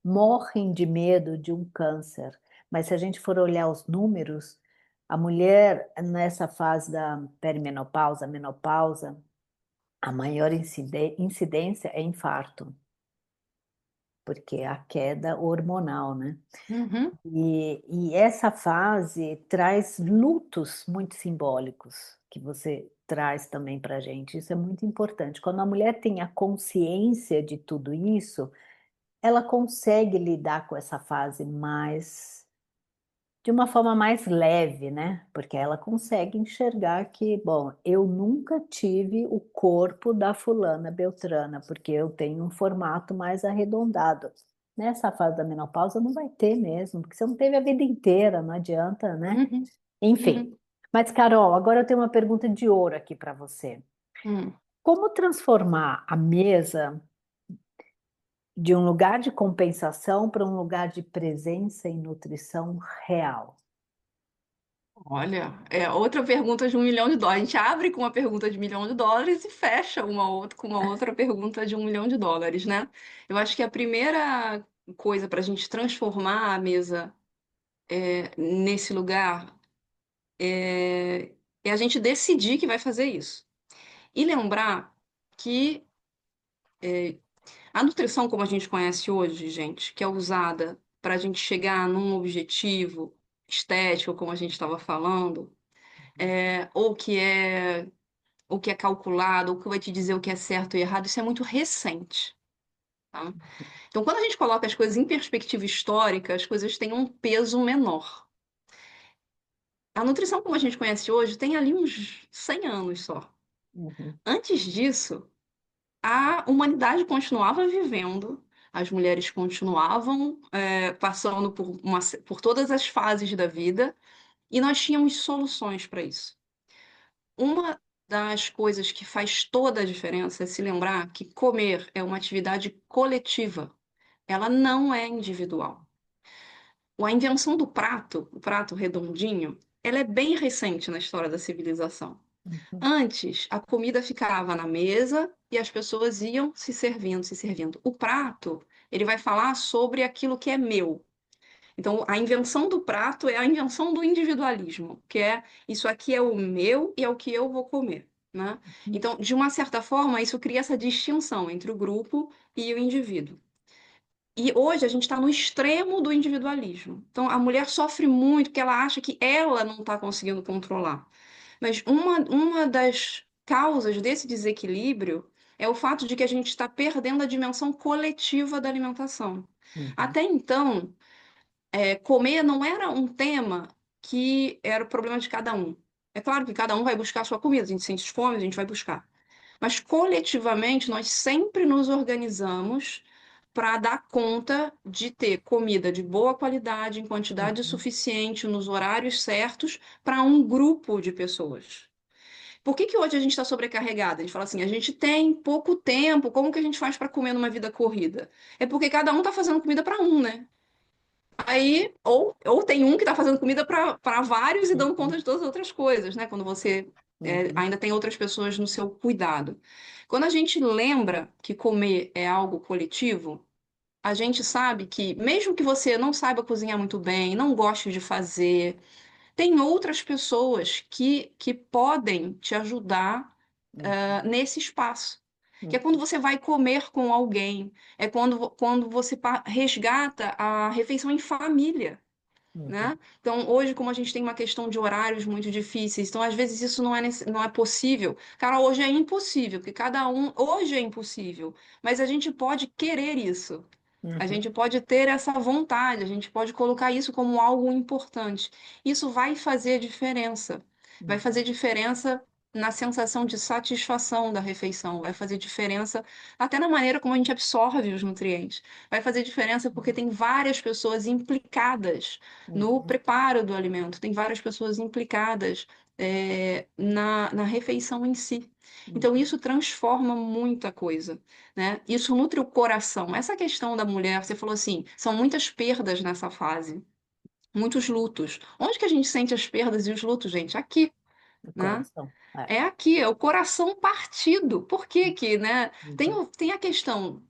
[SPEAKER 1] morrem de medo de um câncer. Mas se a gente for olhar os números, a mulher nessa fase da perimenopausa, menopausa, a maior incidência é infarto, porque é a queda hormonal, né?
[SPEAKER 2] Uhum.
[SPEAKER 1] E essa fase traz lutos muito simbólicos, que você traz também para a gente. Isso é muito importante. Quando a mulher tem a consciência de tudo isso, ela consegue lidar com essa fase mais, de uma forma mais leve, né? Porque ela consegue enxergar que, bom, eu nunca tive o corpo da fulana Beltrana, porque eu tenho um formato mais arredondado. Nessa fase da menopausa não vai ter mesmo, porque você não teve a vida inteira, não adianta, né?
[SPEAKER 2] Uhum.
[SPEAKER 1] Enfim.
[SPEAKER 2] Uhum.
[SPEAKER 1] Mas, Carol, agora eu tenho uma pergunta de ouro aqui para você.
[SPEAKER 2] Uhum.
[SPEAKER 1] Como transformar a mesa de um lugar de compensação para um lugar de presença e nutrição real?
[SPEAKER 2] Olha, é outra pergunta de US$ 1 milhão. A gente abre com uma pergunta de US$ 1 milhão e fecha uma outra com uma outra pergunta de US$ 1 milhão, né? Eu acho que a primeira coisa para a gente transformar a mesa nesse lugar é a gente decidir que vai fazer isso. E lembrar que a nutrição, como a gente conhece hoje, gente, que é usada para a gente chegar num objetivo estético, como a gente estava falando, ou que é calculado, ou que vai te dizer o que é certo e errado, isso é muito recente. Tá? Então, quando a gente coloca as coisas em perspectiva histórica, as coisas têm um peso menor. A nutrição, como a gente conhece hoje, tem ali uns 100 anos só.
[SPEAKER 1] Uhum,
[SPEAKER 2] Antes disso, a humanidade continuava vivendo, as mulheres continuavam passando por todas as fases da vida, e nós tínhamos soluções para isso. Uma das coisas que faz toda a diferença é se lembrar que comer é uma atividade coletiva, ela não é individual. A invenção do prato, o prato redondinho, ela é bem recente na história da civilização.
[SPEAKER 1] uhum,
[SPEAKER 2] Antes, a comida ficava na mesa e as pessoas iam se servindo, se servindo. O prato, ele vai falar sobre aquilo que é meu. Então, a invenção do prato é a invenção do individualismo, que é isso aqui é o meu e é o que eu vou comer, né?
[SPEAKER 1] uhum,
[SPEAKER 2] Então, de uma certa forma, isso cria essa distinção entre o grupo e o indivíduo. E hoje a gente está no extremo do individualismo. Então, a mulher sofre muito porque ela acha que ela não está conseguindo controlar. Mas uma das causas desse desequilíbrio é o fato de que a gente está perdendo a dimensão coletiva da alimentação.
[SPEAKER 1] uhum,
[SPEAKER 2] Até então, comer não era um tema. que era o problema de cada um. É claro que cada um vai buscar a sua comida, a gente sente fome, a gente vai buscar. Mas coletivamente nós sempre nos organizamos para dar conta de ter comida de boa qualidade, em quantidade
[SPEAKER 1] Uhum,
[SPEAKER 2] suficiente, nos horários certos, para um grupo de pessoas. Por que que hoje a gente está sobrecarregada? A gente fala assim, a gente tem pouco tempo, como que a gente faz para comer numa vida corrida? É porque cada um está fazendo comida para um, né? Aí, ou tem um que está fazendo comida para vários e dando
[SPEAKER 1] uhum,
[SPEAKER 2] conta de todas as outras coisas, né? Quando você
[SPEAKER 1] uhum,
[SPEAKER 2] ainda tem outras pessoas no seu cuidado. Quando a gente lembra que comer é algo coletivo, a gente sabe que, mesmo que você não saiba cozinhar muito bem, não goste de fazer, tem outras pessoas que podem te ajudar
[SPEAKER 1] uhum,
[SPEAKER 2] nesse espaço. Que é quando
[SPEAKER 1] uhum,
[SPEAKER 2] você vai comer com alguém, é quando você resgata a refeição em família,
[SPEAKER 1] uhum,
[SPEAKER 2] né? Então, hoje, como a gente tem uma questão de horários muito difíceis, então às vezes isso não é possível. Cara, hoje é impossível, porque cada um, hoje é impossível, mas a gente pode querer isso. A
[SPEAKER 1] uhum,
[SPEAKER 2] gente pode ter essa vontade, a gente pode colocar isso como algo importante. Isso vai fazer diferença. Vai fazer
[SPEAKER 1] uhum,
[SPEAKER 2] diferença na sensação de satisfação da refeição, vai fazer diferença até na maneira como a gente absorve os nutrientes. Vai fazer diferença porque tem várias pessoas implicadas no
[SPEAKER 1] uhum,
[SPEAKER 2] preparo do alimento, tem várias pessoas implicadas na refeição em si. Então,
[SPEAKER 1] uhum,
[SPEAKER 2] isso transforma muita coisa, né? Isso nutre o coração. Essa questão da mulher, você falou assim, são muitas perdas nessa fase, muitos lutos. Onde que a gente sente as perdas e os lutos, gente? Aqui,
[SPEAKER 1] no
[SPEAKER 2] né?
[SPEAKER 1] coração. É.
[SPEAKER 2] É aqui, é o coração partido. Por que que, né? Tem,
[SPEAKER 1] Uhum,
[SPEAKER 2] tem a questão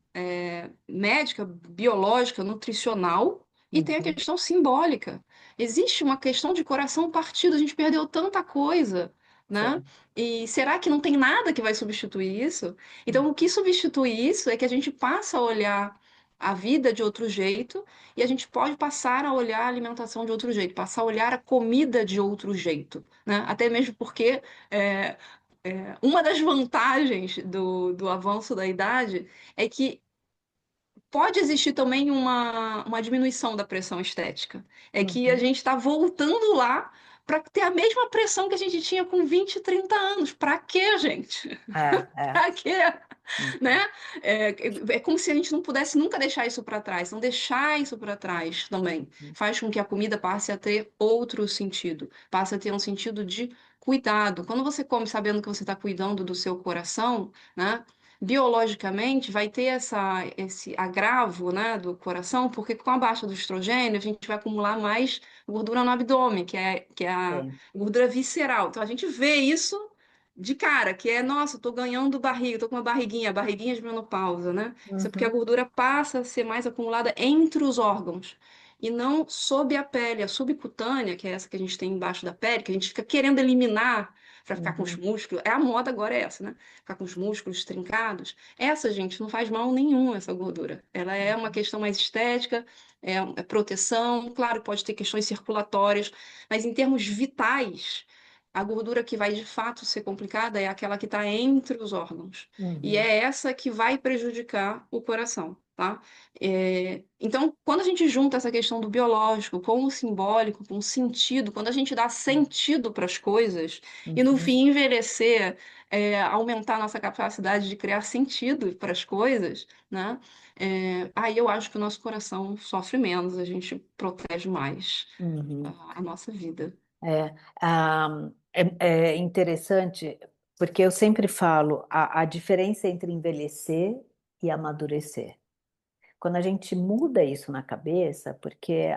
[SPEAKER 2] médica, biológica, nutricional e tem a
[SPEAKER 1] uhum,
[SPEAKER 2] questão simbólica. Existe uma questão de coração partido, a gente perdeu tanta coisa, né?
[SPEAKER 1] sim.
[SPEAKER 2] E será que não tem nada que vai substituir isso? Então, o que
[SPEAKER 1] Uhum,
[SPEAKER 2] substitui isso é que a gente passa a olhar a vida de outro jeito e a gente pode passar a olhar a alimentação de outro jeito, passar a olhar a comida de outro jeito, né? Até mesmo porque é, uma das vantagens do avanço da idade é que pode existir também uma diminuição da pressão estética. É que a
[SPEAKER 1] uhum,
[SPEAKER 2] gente está voltando lá para ter a mesma pressão que a gente tinha com 20, 30 anos. Para quê, gente?
[SPEAKER 1] é, é.
[SPEAKER 2] Para quê?
[SPEAKER 1] Uhum,
[SPEAKER 2] Né? É como se a gente não pudesse nunca deixar isso para trás. Não deixar isso para trás também
[SPEAKER 1] uhum,
[SPEAKER 2] faz com que a comida passe a ter outro sentido, passe a ter um sentido de cuidado. Quando você come sabendo que você está cuidando do seu coração, né? Biologicamente vai ter esse agravo, né, do coração, porque com a baixa do estrogênio a gente vai acumular mais gordura no abdômen, que é a
[SPEAKER 1] sim.
[SPEAKER 2] gordura visceral. Então a gente vê isso de cara, que é, nossa, tô ganhando barriga, tô com uma barriguinha de menopausa, né? Isso é porque a
[SPEAKER 1] Uhum,
[SPEAKER 2] gordura passa a ser mais acumulada entre os órgãos e não sob a pele. A subcutânea, que é essa que a gente tem embaixo da pele, que a gente fica querendo eliminar para ficar com os
[SPEAKER 1] uhum,
[SPEAKER 2] músculos. É a moda agora é essa, né? Ficar com os músculos trincados. Essa, gente, não faz mal nenhum, essa gordura. Ela é uma
[SPEAKER 1] uhum,
[SPEAKER 2] questão mais estética, é proteção, claro, pode ter questões circulatórias, mas em termos vitais, a gordura que vai de fato ser complicada é aquela que está entre os órgãos. E
[SPEAKER 1] uhum,
[SPEAKER 2] é essa que vai prejudicar o coração, tá? Então, quando a gente junta essa questão do biológico com o simbólico, com o sentido, quando a gente dá sentido para as coisas, e no
[SPEAKER 1] uhum,
[SPEAKER 2] fim envelhecer, aumentar a nossa capacidade de criar sentido para as coisas, né? Aí eu acho que o nosso coração sofre menos, a gente protege mais
[SPEAKER 1] uhum.
[SPEAKER 2] a nossa vida.
[SPEAKER 1] É, é interessante, porque eu sempre falo a diferença entre envelhecer e amadurecer. Quando a gente muda isso na cabeça, porque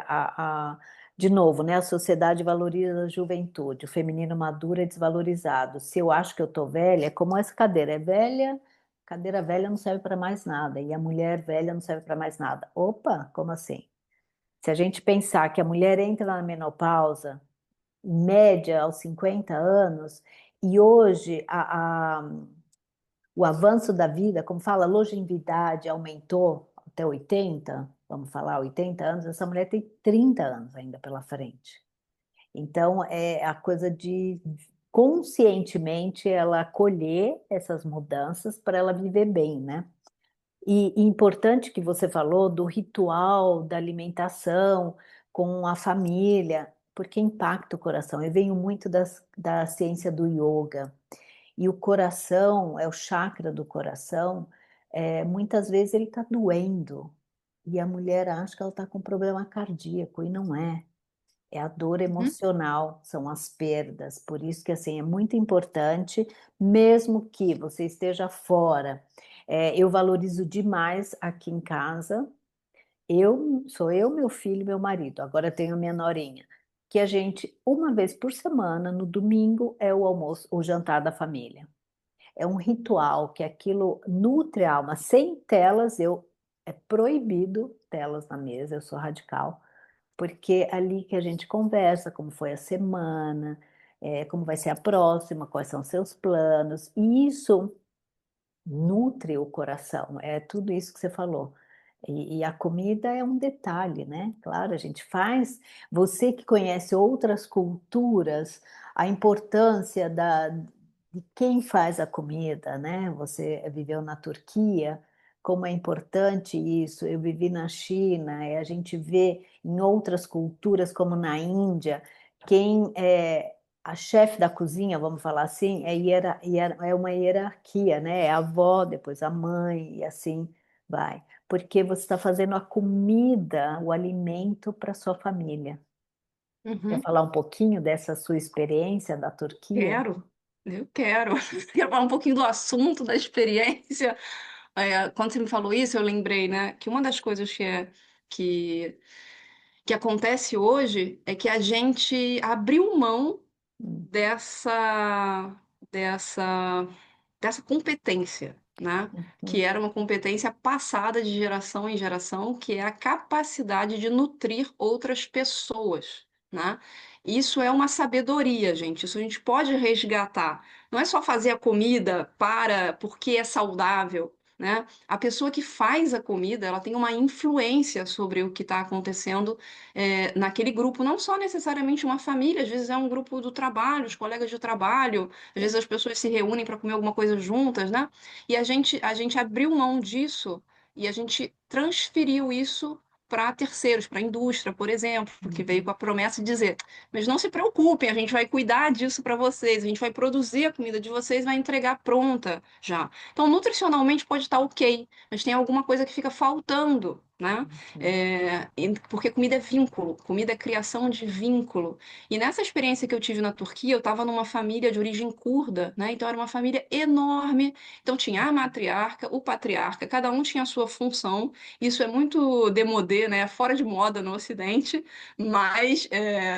[SPEAKER 1] de novo, né, a sociedade valoriza a juventude, o feminino maduro é desvalorizado. Se eu acho que eu tô velha, é como essa cadeira é velha, cadeira velha não serve para mais nada, e a mulher velha não serve para mais nada. Opa, como assim? Se a gente pensar que a mulher entra na menopausa, em média aos 50 anos, e hoje o avanço da vida, como fala, a longevidade aumentou até 80, vamos falar 80 anos, essa mulher tem 30 anos ainda pela frente. Então, é a coisa de conscientemente ela acolher essas mudanças para ela viver bem, né? E importante que você falou do ritual da alimentação com a família. porque impacta o coração. Eu venho muito da ciência do yoga, e o coração, é o chakra do coração, muitas vezes ele está doendo, e a mulher acha que ela está com problema cardíaco, e não é. É a dor
[SPEAKER 2] Uhum,
[SPEAKER 1] emocional, são as perdas. Por isso que assim é muito importante, mesmo que você esteja fora. Eu valorizo demais aqui em casa. Sou eu, meu filho e meu marido. Agora eu tenho a minha norinha. Que a gente, uma vez por semana, no domingo, é o almoço, o jantar da família. É um ritual que aquilo nutre a alma. Sem telas, é proibido telas na mesa, eu sou radical, porque é ali que a gente conversa como foi a semana, como vai ser a próxima, quais são os seus planos, e isso nutre o coração, é tudo isso que você falou. E a comida é um detalhe, né? Claro, a gente faz. Você que conhece outras culturas, a importância de quem faz a comida, né? Você viveu na Turquia, como é importante isso. Eu vivi na China, e a gente vê em outras culturas, como na Índia, quem é a chefe da cozinha, vamos falar assim, é uma hierarquia, né? É a avó, depois a mãe, e assim vai. Porque você está fazendo a comida, o alimento para sua família. Quer
[SPEAKER 2] uhum.
[SPEAKER 1] falar um pouquinho dessa sua experiência da Turquia?
[SPEAKER 2] Quero, eu quero. Quero falar um pouquinho do assunto, da experiência. Quando você me falou isso, eu lembrei, né, que uma das coisas que, que acontece hoje é que a gente abriu mão
[SPEAKER 1] Hum,
[SPEAKER 2] dessa, dessa, dessa competência, né? Que
[SPEAKER 1] uhum,
[SPEAKER 2] era uma competência passada de geração em geração, que é a capacidade de nutrir outras pessoas, né? Isso é uma sabedoria, gente. Isso a gente pode resgatar. Não é só fazer a comida porque é saudável, né? A pessoa que faz a comida, ela tem uma influência sobre o que está acontecendo naquele grupo, não só necessariamente uma família, às vezes é um grupo do trabalho, os colegas de trabalho, às vezes as pessoas se reúnem para comer alguma coisa juntas, né? E a gente abriu mão disso e a gente transferiu isso para terceiros, para a indústria, por exemplo, que veio com
[SPEAKER 1] uhum,
[SPEAKER 2] a promessa de dizer: mas não se preocupem, a gente vai cuidar disso para vocês, a gente vai produzir a comida de vocês, vai entregar pronta já. Então, nutricionalmente pode estar ok, mas tem alguma coisa que fica faltando, né?
[SPEAKER 1] uhum,
[SPEAKER 2] Porque comida é vínculo, comida é criação de vínculo. E nessa experiência que eu tive na Turquia, eu estava numa família de origem curda, né? Então era uma família enorme. Então tinha a matriarca, o patriarca, cada um tinha a sua função. Isso é muito demodê, né? Fora de moda no Ocidente, mas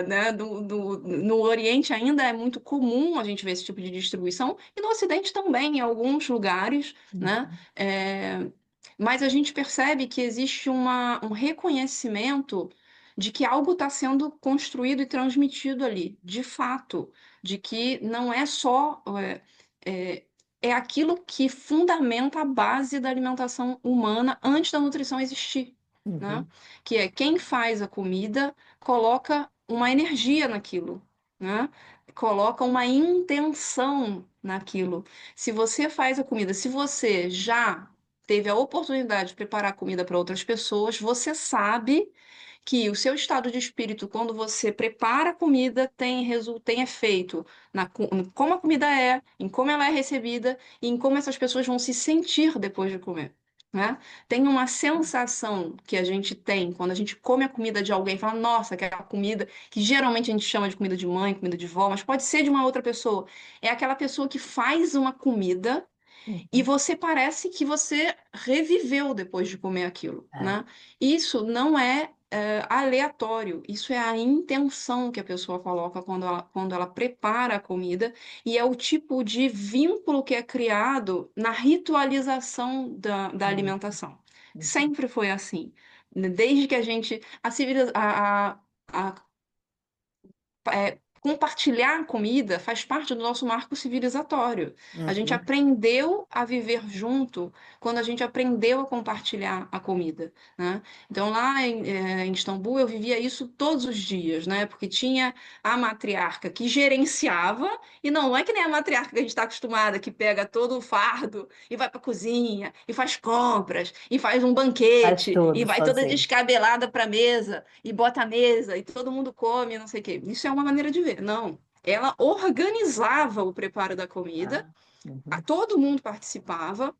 [SPEAKER 2] né, no Oriente ainda é muito comum a gente ver esse tipo de distribuição, e no Ocidente também, em alguns lugares, né?
[SPEAKER 1] uhum,
[SPEAKER 2] É, mas a gente percebe que existe um reconhecimento de que algo está sendo construído e transmitido ali, de fato, de que não é só. É, é aquilo que fundamenta a base da alimentação humana antes da nutrição existir, né?
[SPEAKER 1] uhum,
[SPEAKER 2] Que é quem faz a comida coloca uma energia naquilo, né? Coloca uma intenção naquilo. Se você faz a comida, se você já teve a oportunidade de preparar comida para outras pessoas, você sabe que o seu estado de espírito, quando você prepara a comida, tem efeito em como a comida é, em como ela é recebida e em como essas pessoas vão se sentir depois de comer. Né? Tem uma sensação que a gente tem quando a gente come a comida de alguém, fala, nossa, aquela comida que geralmente a gente chama de comida de mãe, comida de vó, mas pode ser de uma outra pessoa. É aquela pessoa que faz uma comida e
[SPEAKER 1] uhum.
[SPEAKER 2] você parece que você reviveu depois de comer aquilo,
[SPEAKER 1] É,
[SPEAKER 2] né? Isso não é aleatório, isso é a intenção que a pessoa coloca quando ela prepara a comida e é o tipo de vínculo que é criado na ritualização da
[SPEAKER 1] uhum,
[SPEAKER 2] alimentação.
[SPEAKER 1] uhum,
[SPEAKER 2] Sempre foi assim. Desde que a gente. A civilização. compartilhar a comida faz parte do nosso marco civilizatório. A gente
[SPEAKER 1] Uhum.
[SPEAKER 2] aprendeu a viver junto quando a gente aprendeu a compartilhar a comida, né? Então, lá em Istambul, eu vivia isso todos os dias, né? Porque tinha a matriarca que gerenciava, e não é que nem a matriarca que a gente está acostumada, que pega todo o fardo e vai para a cozinha, e faz compras, e faz um
[SPEAKER 1] Faz
[SPEAKER 2] banquete, e
[SPEAKER 1] tudo
[SPEAKER 2] vai toda
[SPEAKER 1] sozinho.
[SPEAKER 2] descabelada para a mesa, e bota a mesa, e todo mundo come, não sei o quê. Isso é uma maneira de ver. Não. Ela organizava o preparo da comida,
[SPEAKER 1] Ah, uhum,
[SPEAKER 2] todo mundo participava,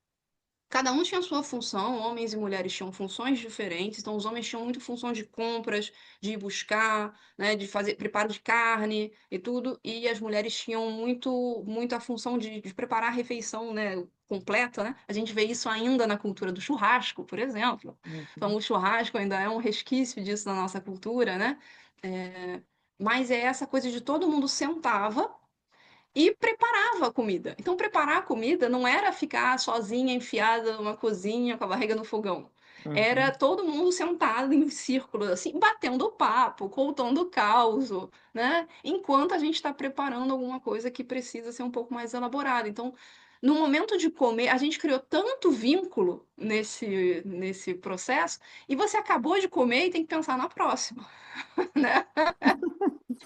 [SPEAKER 2] cada um tinha a sua função, homens e mulheres tinham funções diferentes, então os homens tinham muito função de compras, de ir buscar, né, de fazer preparo de carne e tudo, e as mulheres tinham muito a função de preparar a refeição, né, completa, né? A gente vê isso ainda na cultura do churrasco, por exemplo. Então
[SPEAKER 1] uhum,
[SPEAKER 2] o churrasco ainda é um resquício disso na nossa cultura, né? É, mas é essa coisa de todo mundo sentava e preparava a comida. Então, preparar a comida não era ficar sozinha, enfiada numa cozinha com a barriga no fogão. Era
[SPEAKER 1] uhum,
[SPEAKER 2] todo mundo sentado em círculo, assim, batendo papo, contando o caos, né? Enquanto a gente está preparando alguma coisa que precisa ser um pouco mais elaborada. Então, no momento de comer, a gente criou tanto vínculo nesse processo, e você acabou de comer e tem que pensar na próxima, né?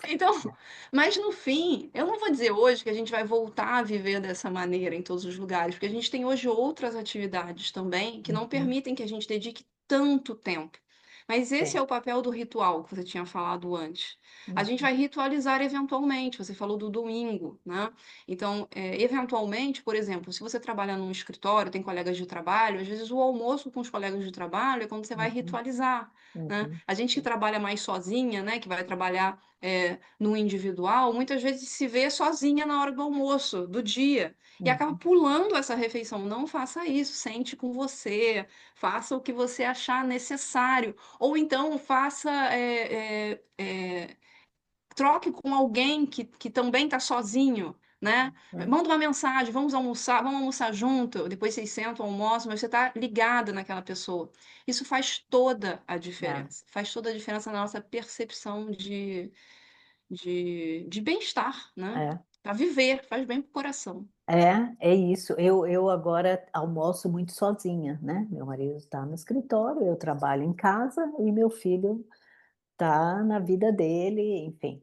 [SPEAKER 2] Então, mas no fim, eu não vou dizer hoje que a gente vai voltar a viver dessa maneira em todos os lugares, porque a gente tem hoje outras atividades também que não
[SPEAKER 1] uhum.
[SPEAKER 2] permitem que a gente dedique tanto tempo. Mas esse é
[SPEAKER 1] Sim.
[SPEAKER 2] o papel do ritual que você tinha falado antes. A gente
[SPEAKER 1] Uhum,
[SPEAKER 2] vai ritualizar eventualmente. Você falou do domingo, né? Então, eventualmente, por exemplo, se você trabalha num escritório, tem colegas de trabalho, às vezes o almoço com os colegas de trabalho é quando você vai
[SPEAKER 1] uhum,
[SPEAKER 2] ritualizar, né?
[SPEAKER 1] uhum,
[SPEAKER 2] A gente que trabalha mais sozinha, né? Que vai trabalhar no individual, muitas vezes se vê sozinha na hora do almoço, do dia, e acaba
[SPEAKER 1] uhum,
[SPEAKER 2] pulando essa refeição. Não faça isso, sente com você, faça o que você achar necessário, ou então faça, troque com alguém que também está sozinho. Né?
[SPEAKER 1] uhum.
[SPEAKER 2] Manda uma mensagem, vamos almoçar junto, depois vocês sentam, almoçam, mas você está ligada naquela pessoa. Isso faz toda a
[SPEAKER 1] É,
[SPEAKER 2] diferença, faz toda a diferença na nossa percepção de bem-estar, né?
[SPEAKER 1] é.
[SPEAKER 2] Para viver, faz bem pro coração.
[SPEAKER 1] É isso. Eu agora almoço muito sozinha, né? Meu marido está no escritório, eu trabalho em casa e meu filho está na vida dele, enfim.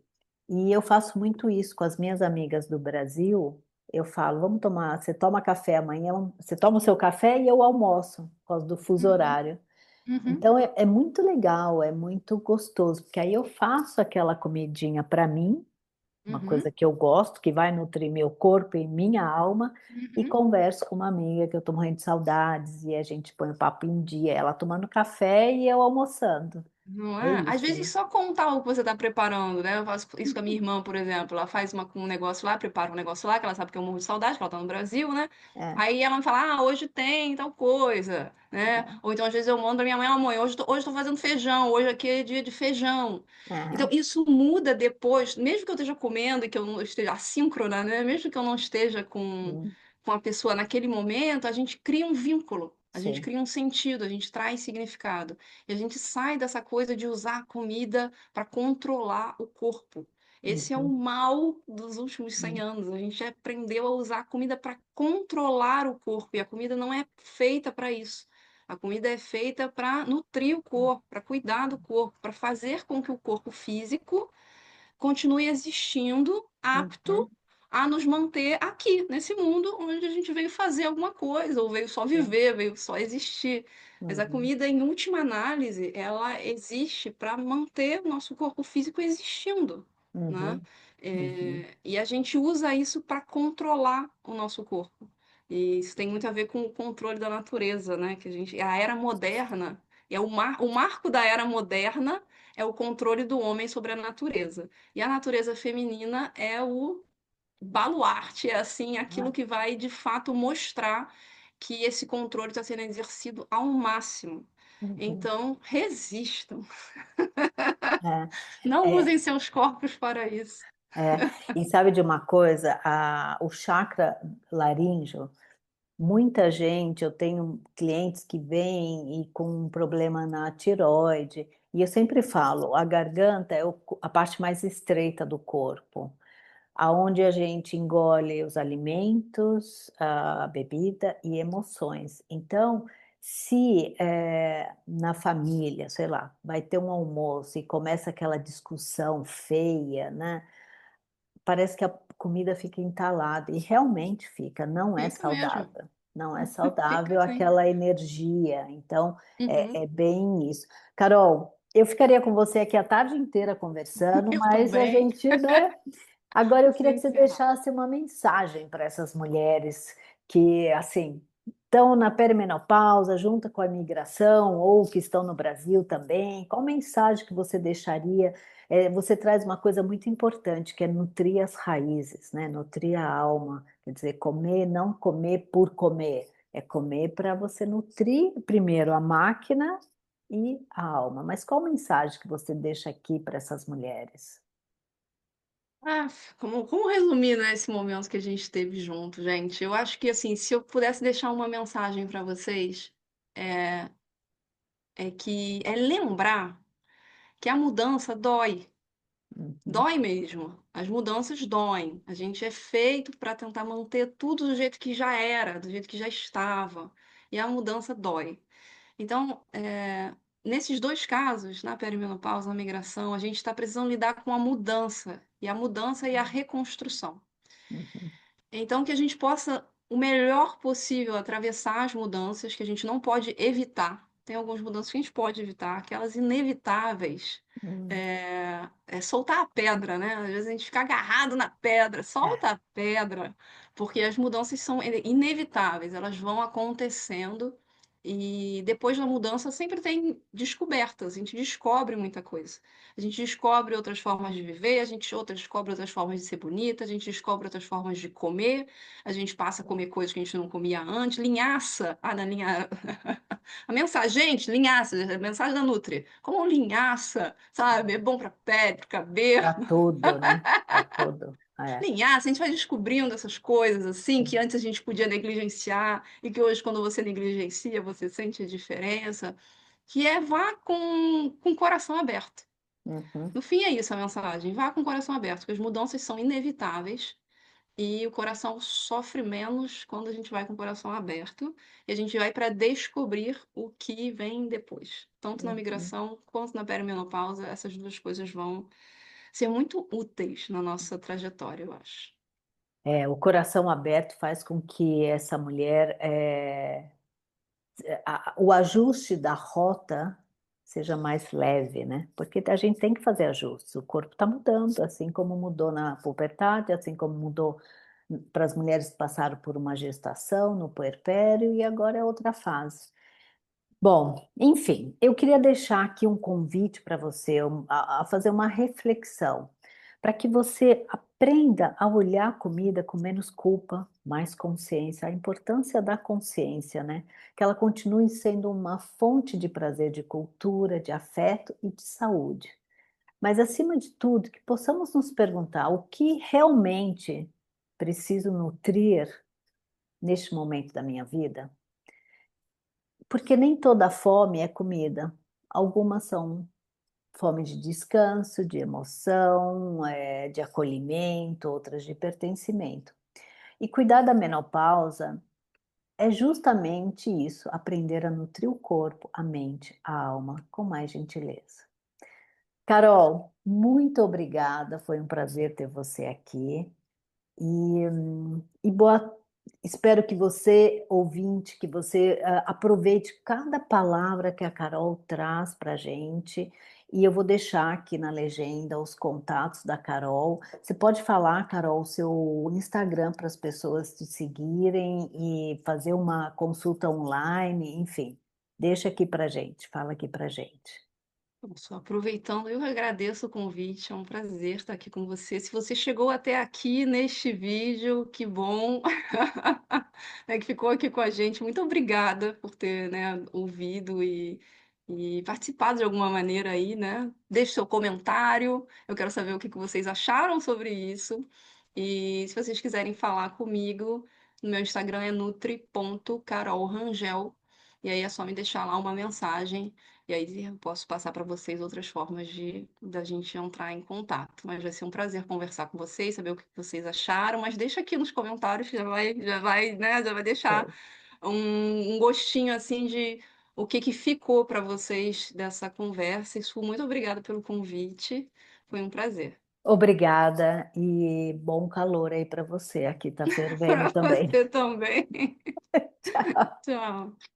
[SPEAKER 1] E eu faço muito isso com as minhas amigas do Brasil. Eu falo, vamos tomar, você toma café amanhã, você toma o seu café e eu almoço, por causa do fuso
[SPEAKER 2] Uhum,
[SPEAKER 1] horário.
[SPEAKER 2] uhum,
[SPEAKER 1] Então é muito legal, é muito gostoso, porque aí eu faço aquela comidinha para mim, uma
[SPEAKER 2] uhum,
[SPEAKER 1] coisa que eu gosto, que vai nutrir meu corpo e minha alma, e
[SPEAKER 2] uhum.
[SPEAKER 1] converso com uma amiga que eu tô morrendo de saudades, e a gente põe o papo em dia, ela tomando café e eu almoçando.
[SPEAKER 2] Não
[SPEAKER 1] É
[SPEAKER 2] é? Às
[SPEAKER 1] isso,
[SPEAKER 2] vezes
[SPEAKER 1] né?
[SPEAKER 2] só contar o que você está preparando, né? Eu faço isso com a minha irmã, por exemplo. Ela faz um negócio lá, prepara um negócio lá, que ela sabe que eu morro de saudade, que ela tá no Brasil, né?
[SPEAKER 1] É,
[SPEAKER 2] Aí ela me fala, ah, hoje tem tal coisa, né?
[SPEAKER 1] é,
[SPEAKER 2] Ou então, às vezes, eu mando pra minha mãe, ah, mãe, hoje tô fazendo feijão, hoje aqui é dia de feijão. Então,
[SPEAKER 1] é,
[SPEAKER 2] isso muda depois, mesmo que eu esteja comendo e que eu não esteja assíncrona, né? Mesmo que eu não esteja
[SPEAKER 1] hum,
[SPEAKER 2] com a pessoa naquele momento, a gente cria um vínculo, a gente
[SPEAKER 1] sim,
[SPEAKER 2] cria um sentido, a gente traz significado. E a gente sai dessa coisa de usar a comida para controlar o corpo. Esse é o
[SPEAKER 1] uhum,
[SPEAKER 2] mal dos últimos 100
[SPEAKER 1] hum,
[SPEAKER 2] anos. A gente aprendeu a usar a comida para controlar o corpo. E a comida não é feita para isso. A comida é feita para nutrir o corpo, para cuidar do corpo, para fazer com que o corpo físico continue existindo, apto
[SPEAKER 1] uhum,
[SPEAKER 2] a nos manter aqui, nesse mundo onde a gente veio fazer alguma coisa, ou veio só
[SPEAKER 1] sim,
[SPEAKER 2] viver, veio só existir. Mas a
[SPEAKER 1] uhum,
[SPEAKER 2] comida, em última análise, ela existe para manter o nosso corpo físico existindo, né?
[SPEAKER 1] uhum, uhum,
[SPEAKER 2] E a gente usa isso para controlar o nosso corpo. E isso tem muito a ver com o controle da natureza, né? Que a era moderna, o marco da era moderna é o controle do homem sobre a natureza. E a natureza feminina é o baluarte, é assim, aquilo
[SPEAKER 1] ah,
[SPEAKER 2] que vai de fato mostrar que esse controle está sendo exercido ao máximo.
[SPEAKER 1] uhum,
[SPEAKER 2] Então, resistam.
[SPEAKER 1] é,
[SPEAKER 2] Não
[SPEAKER 1] é,
[SPEAKER 2] usem seus corpos para isso.
[SPEAKER 1] é. E sabe de uma coisa? O chakra laríngeo, muita gente, eu tenho clientes que vêm e com um problema na tireoide, E eu sempre falo, a garganta é a parte mais estreita do corpo, aonde a gente engole os alimentos, a bebida e emoções. Então, se na família, sei lá, vai ter um almoço e começa aquela discussão feia, né? Parece que a comida fica entalada e realmente fica, não é
[SPEAKER 2] Fica mesmo.
[SPEAKER 1] saudável. Não é
[SPEAKER 2] Fica
[SPEAKER 1] saudável
[SPEAKER 2] assim.
[SPEAKER 1] aquela energia. Então,
[SPEAKER 2] Uhum.
[SPEAKER 1] é bem isso. Carol, eu ficaria com você aqui a tarde inteira conversando,
[SPEAKER 2] Eu
[SPEAKER 1] mas a
[SPEAKER 2] também.
[SPEAKER 1] gente, né? Agora eu queria
[SPEAKER 2] Precisa
[SPEAKER 1] que você
[SPEAKER 2] encerrar.
[SPEAKER 1] deixasse uma mensagem para essas mulheres que, assim, estão na perimenopausa, junto com a imigração, ou que estão no Brasil também. Qual mensagem que você deixaria? Você traz uma coisa muito importante, que é nutrir as raízes, né? Nutrir a alma. Quer dizer, comer, não comer por comer. É comer para você nutrir primeiro a máquina e a alma. Mas qual mensagem que você deixa aqui para essas mulheres?
[SPEAKER 2] Ah, como resumir, né, esse momento que a gente teve junto, gente? Eu acho que, assim, se eu pudesse deixar uma mensagem para vocês, é, é lembrar que a mudança dói.
[SPEAKER 1] Uhum,
[SPEAKER 2] Dói mesmo. As mudanças doem. A gente é feito para tentar manter tudo do jeito que já era, do jeito que já estava. E a mudança dói. Então, nesses 2 casos, na perimenopausa, na migração, a gente está precisando lidar com a mudança, e a mudança e a reconstrução.
[SPEAKER 1] uhum,
[SPEAKER 2] Então, que a gente possa, o melhor possível, atravessar as mudanças que a gente não pode evitar. Tem algumas mudanças que a gente pode evitar, aquelas inevitáveis.
[SPEAKER 1] uhum.
[SPEAKER 2] É soltar a pedra, né? Às vezes a gente fica agarrado na pedra,
[SPEAKER 1] É.
[SPEAKER 2] solta a pedra, porque as mudanças são inevitáveis, elas vão acontecendo e depois da mudança sempre tem descobertas, a gente descobre muita coisa. A gente descobre outras formas de viver, a gente descobre outras formas de ser bonita, a gente descobre outras formas de comer, a gente passa a comer coisas que a gente não comia antes, linhaça, na linha, a mensagem, gente, linhaça, a mensagem da Nutri, como linhaça, sabe? É bom para pele, para cabelo.
[SPEAKER 1] Para tudo, né? Para tudo. É.
[SPEAKER 2] Linhaça, a gente vai descobrindo essas coisas assim que antes a gente podia negligenciar e que hoje, quando você negligencia, você sente a diferença. Que é vá com o coração aberto.
[SPEAKER 1] Uhum,
[SPEAKER 2] No fim, é isso a mensagem. Vá com o coração aberto, porque as mudanças são inevitáveis e o coração sofre menos quando a gente vai com o coração aberto e a gente vai para descobrir o que vem depois. Tanto na
[SPEAKER 1] uhum.
[SPEAKER 2] migração quanto na perimenopausa, essas duas coisas vão ser muito úteis na nossa trajetória, eu acho.
[SPEAKER 1] O coração aberto faz com que essa mulher, o ajuste da rota seja mais leve, né? Porque a gente tem que fazer ajustes. O corpo está mudando, assim como mudou na puberdade, assim como mudou para as mulheres que passaram por uma gestação, no puerpério, e agora é outra fase. Bom, enfim, eu queria deixar aqui um convite para você a fazer uma reflexão, para que você aprenda a olhar a comida com menos culpa, mais consciência, a importância da consciência, né? Que ela continue sendo uma fonte de prazer, de cultura, de afeto e de saúde. Mas, acima de tudo, que possamos nos perguntar o que realmente preciso nutrir neste momento da minha vida. Porque nem toda fome é comida. Algumas são fome de descanso, de emoção, de acolhimento, outras de pertencimento. E cuidar da menopausa é justamente isso, aprender a nutrir o corpo, a mente, a alma com mais gentileza. Carol, muito obrigada, foi um prazer ter você aqui. E boa, espero que você, ouvinte, que você aproveite cada palavra que a Carol traz para a gente. E eu vou deixar aqui na legenda os contatos da Carol. Você pode falar, Carol, o seu Instagram para as pessoas te seguirem e fazer uma consulta online, enfim. Deixa aqui para gente, fala aqui para gente.
[SPEAKER 2] Só aproveitando, eu agradeço o convite, é um prazer estar aqui com você. Se você chegou até aqui neste vídeo, que bom, né, que ficou aqui com a gente. Muito obrigada por ter, né, ouvido e participado de alguma maneira aí, né? Deixe seu comentário, eu quero saber o que que vocês acharam sobre isso. E se vocês quiserem falar comigo, no meu Instagram é nutri.carolrangel. e aí é só me deixar lá uma mensagem, e aí eu posso passar para vocês outras formas de da gente entrar em contato. Mas vai ser um prazer conversar com vocês, saber o que vocês acharam, mas deixa aqui nos comentários, que já vai, né, já vai deixar
[SPEAKER 1] Sei.
[SPEAKER 2] um gostinho assim de o que que ficou para vocês dessa conversa. E Su, muito obrigada pelo convite, foi um prazer.
[SPEAKER 1] Obrigada e bom calor aí para você. Aqui tá fervendo
[SPEAKER 2] Para
[SPEAKER 1] também.
[SPEAKER 2] você também.
[SPEAKER 1] Tchau.
[SPEAKER 2] Tchau.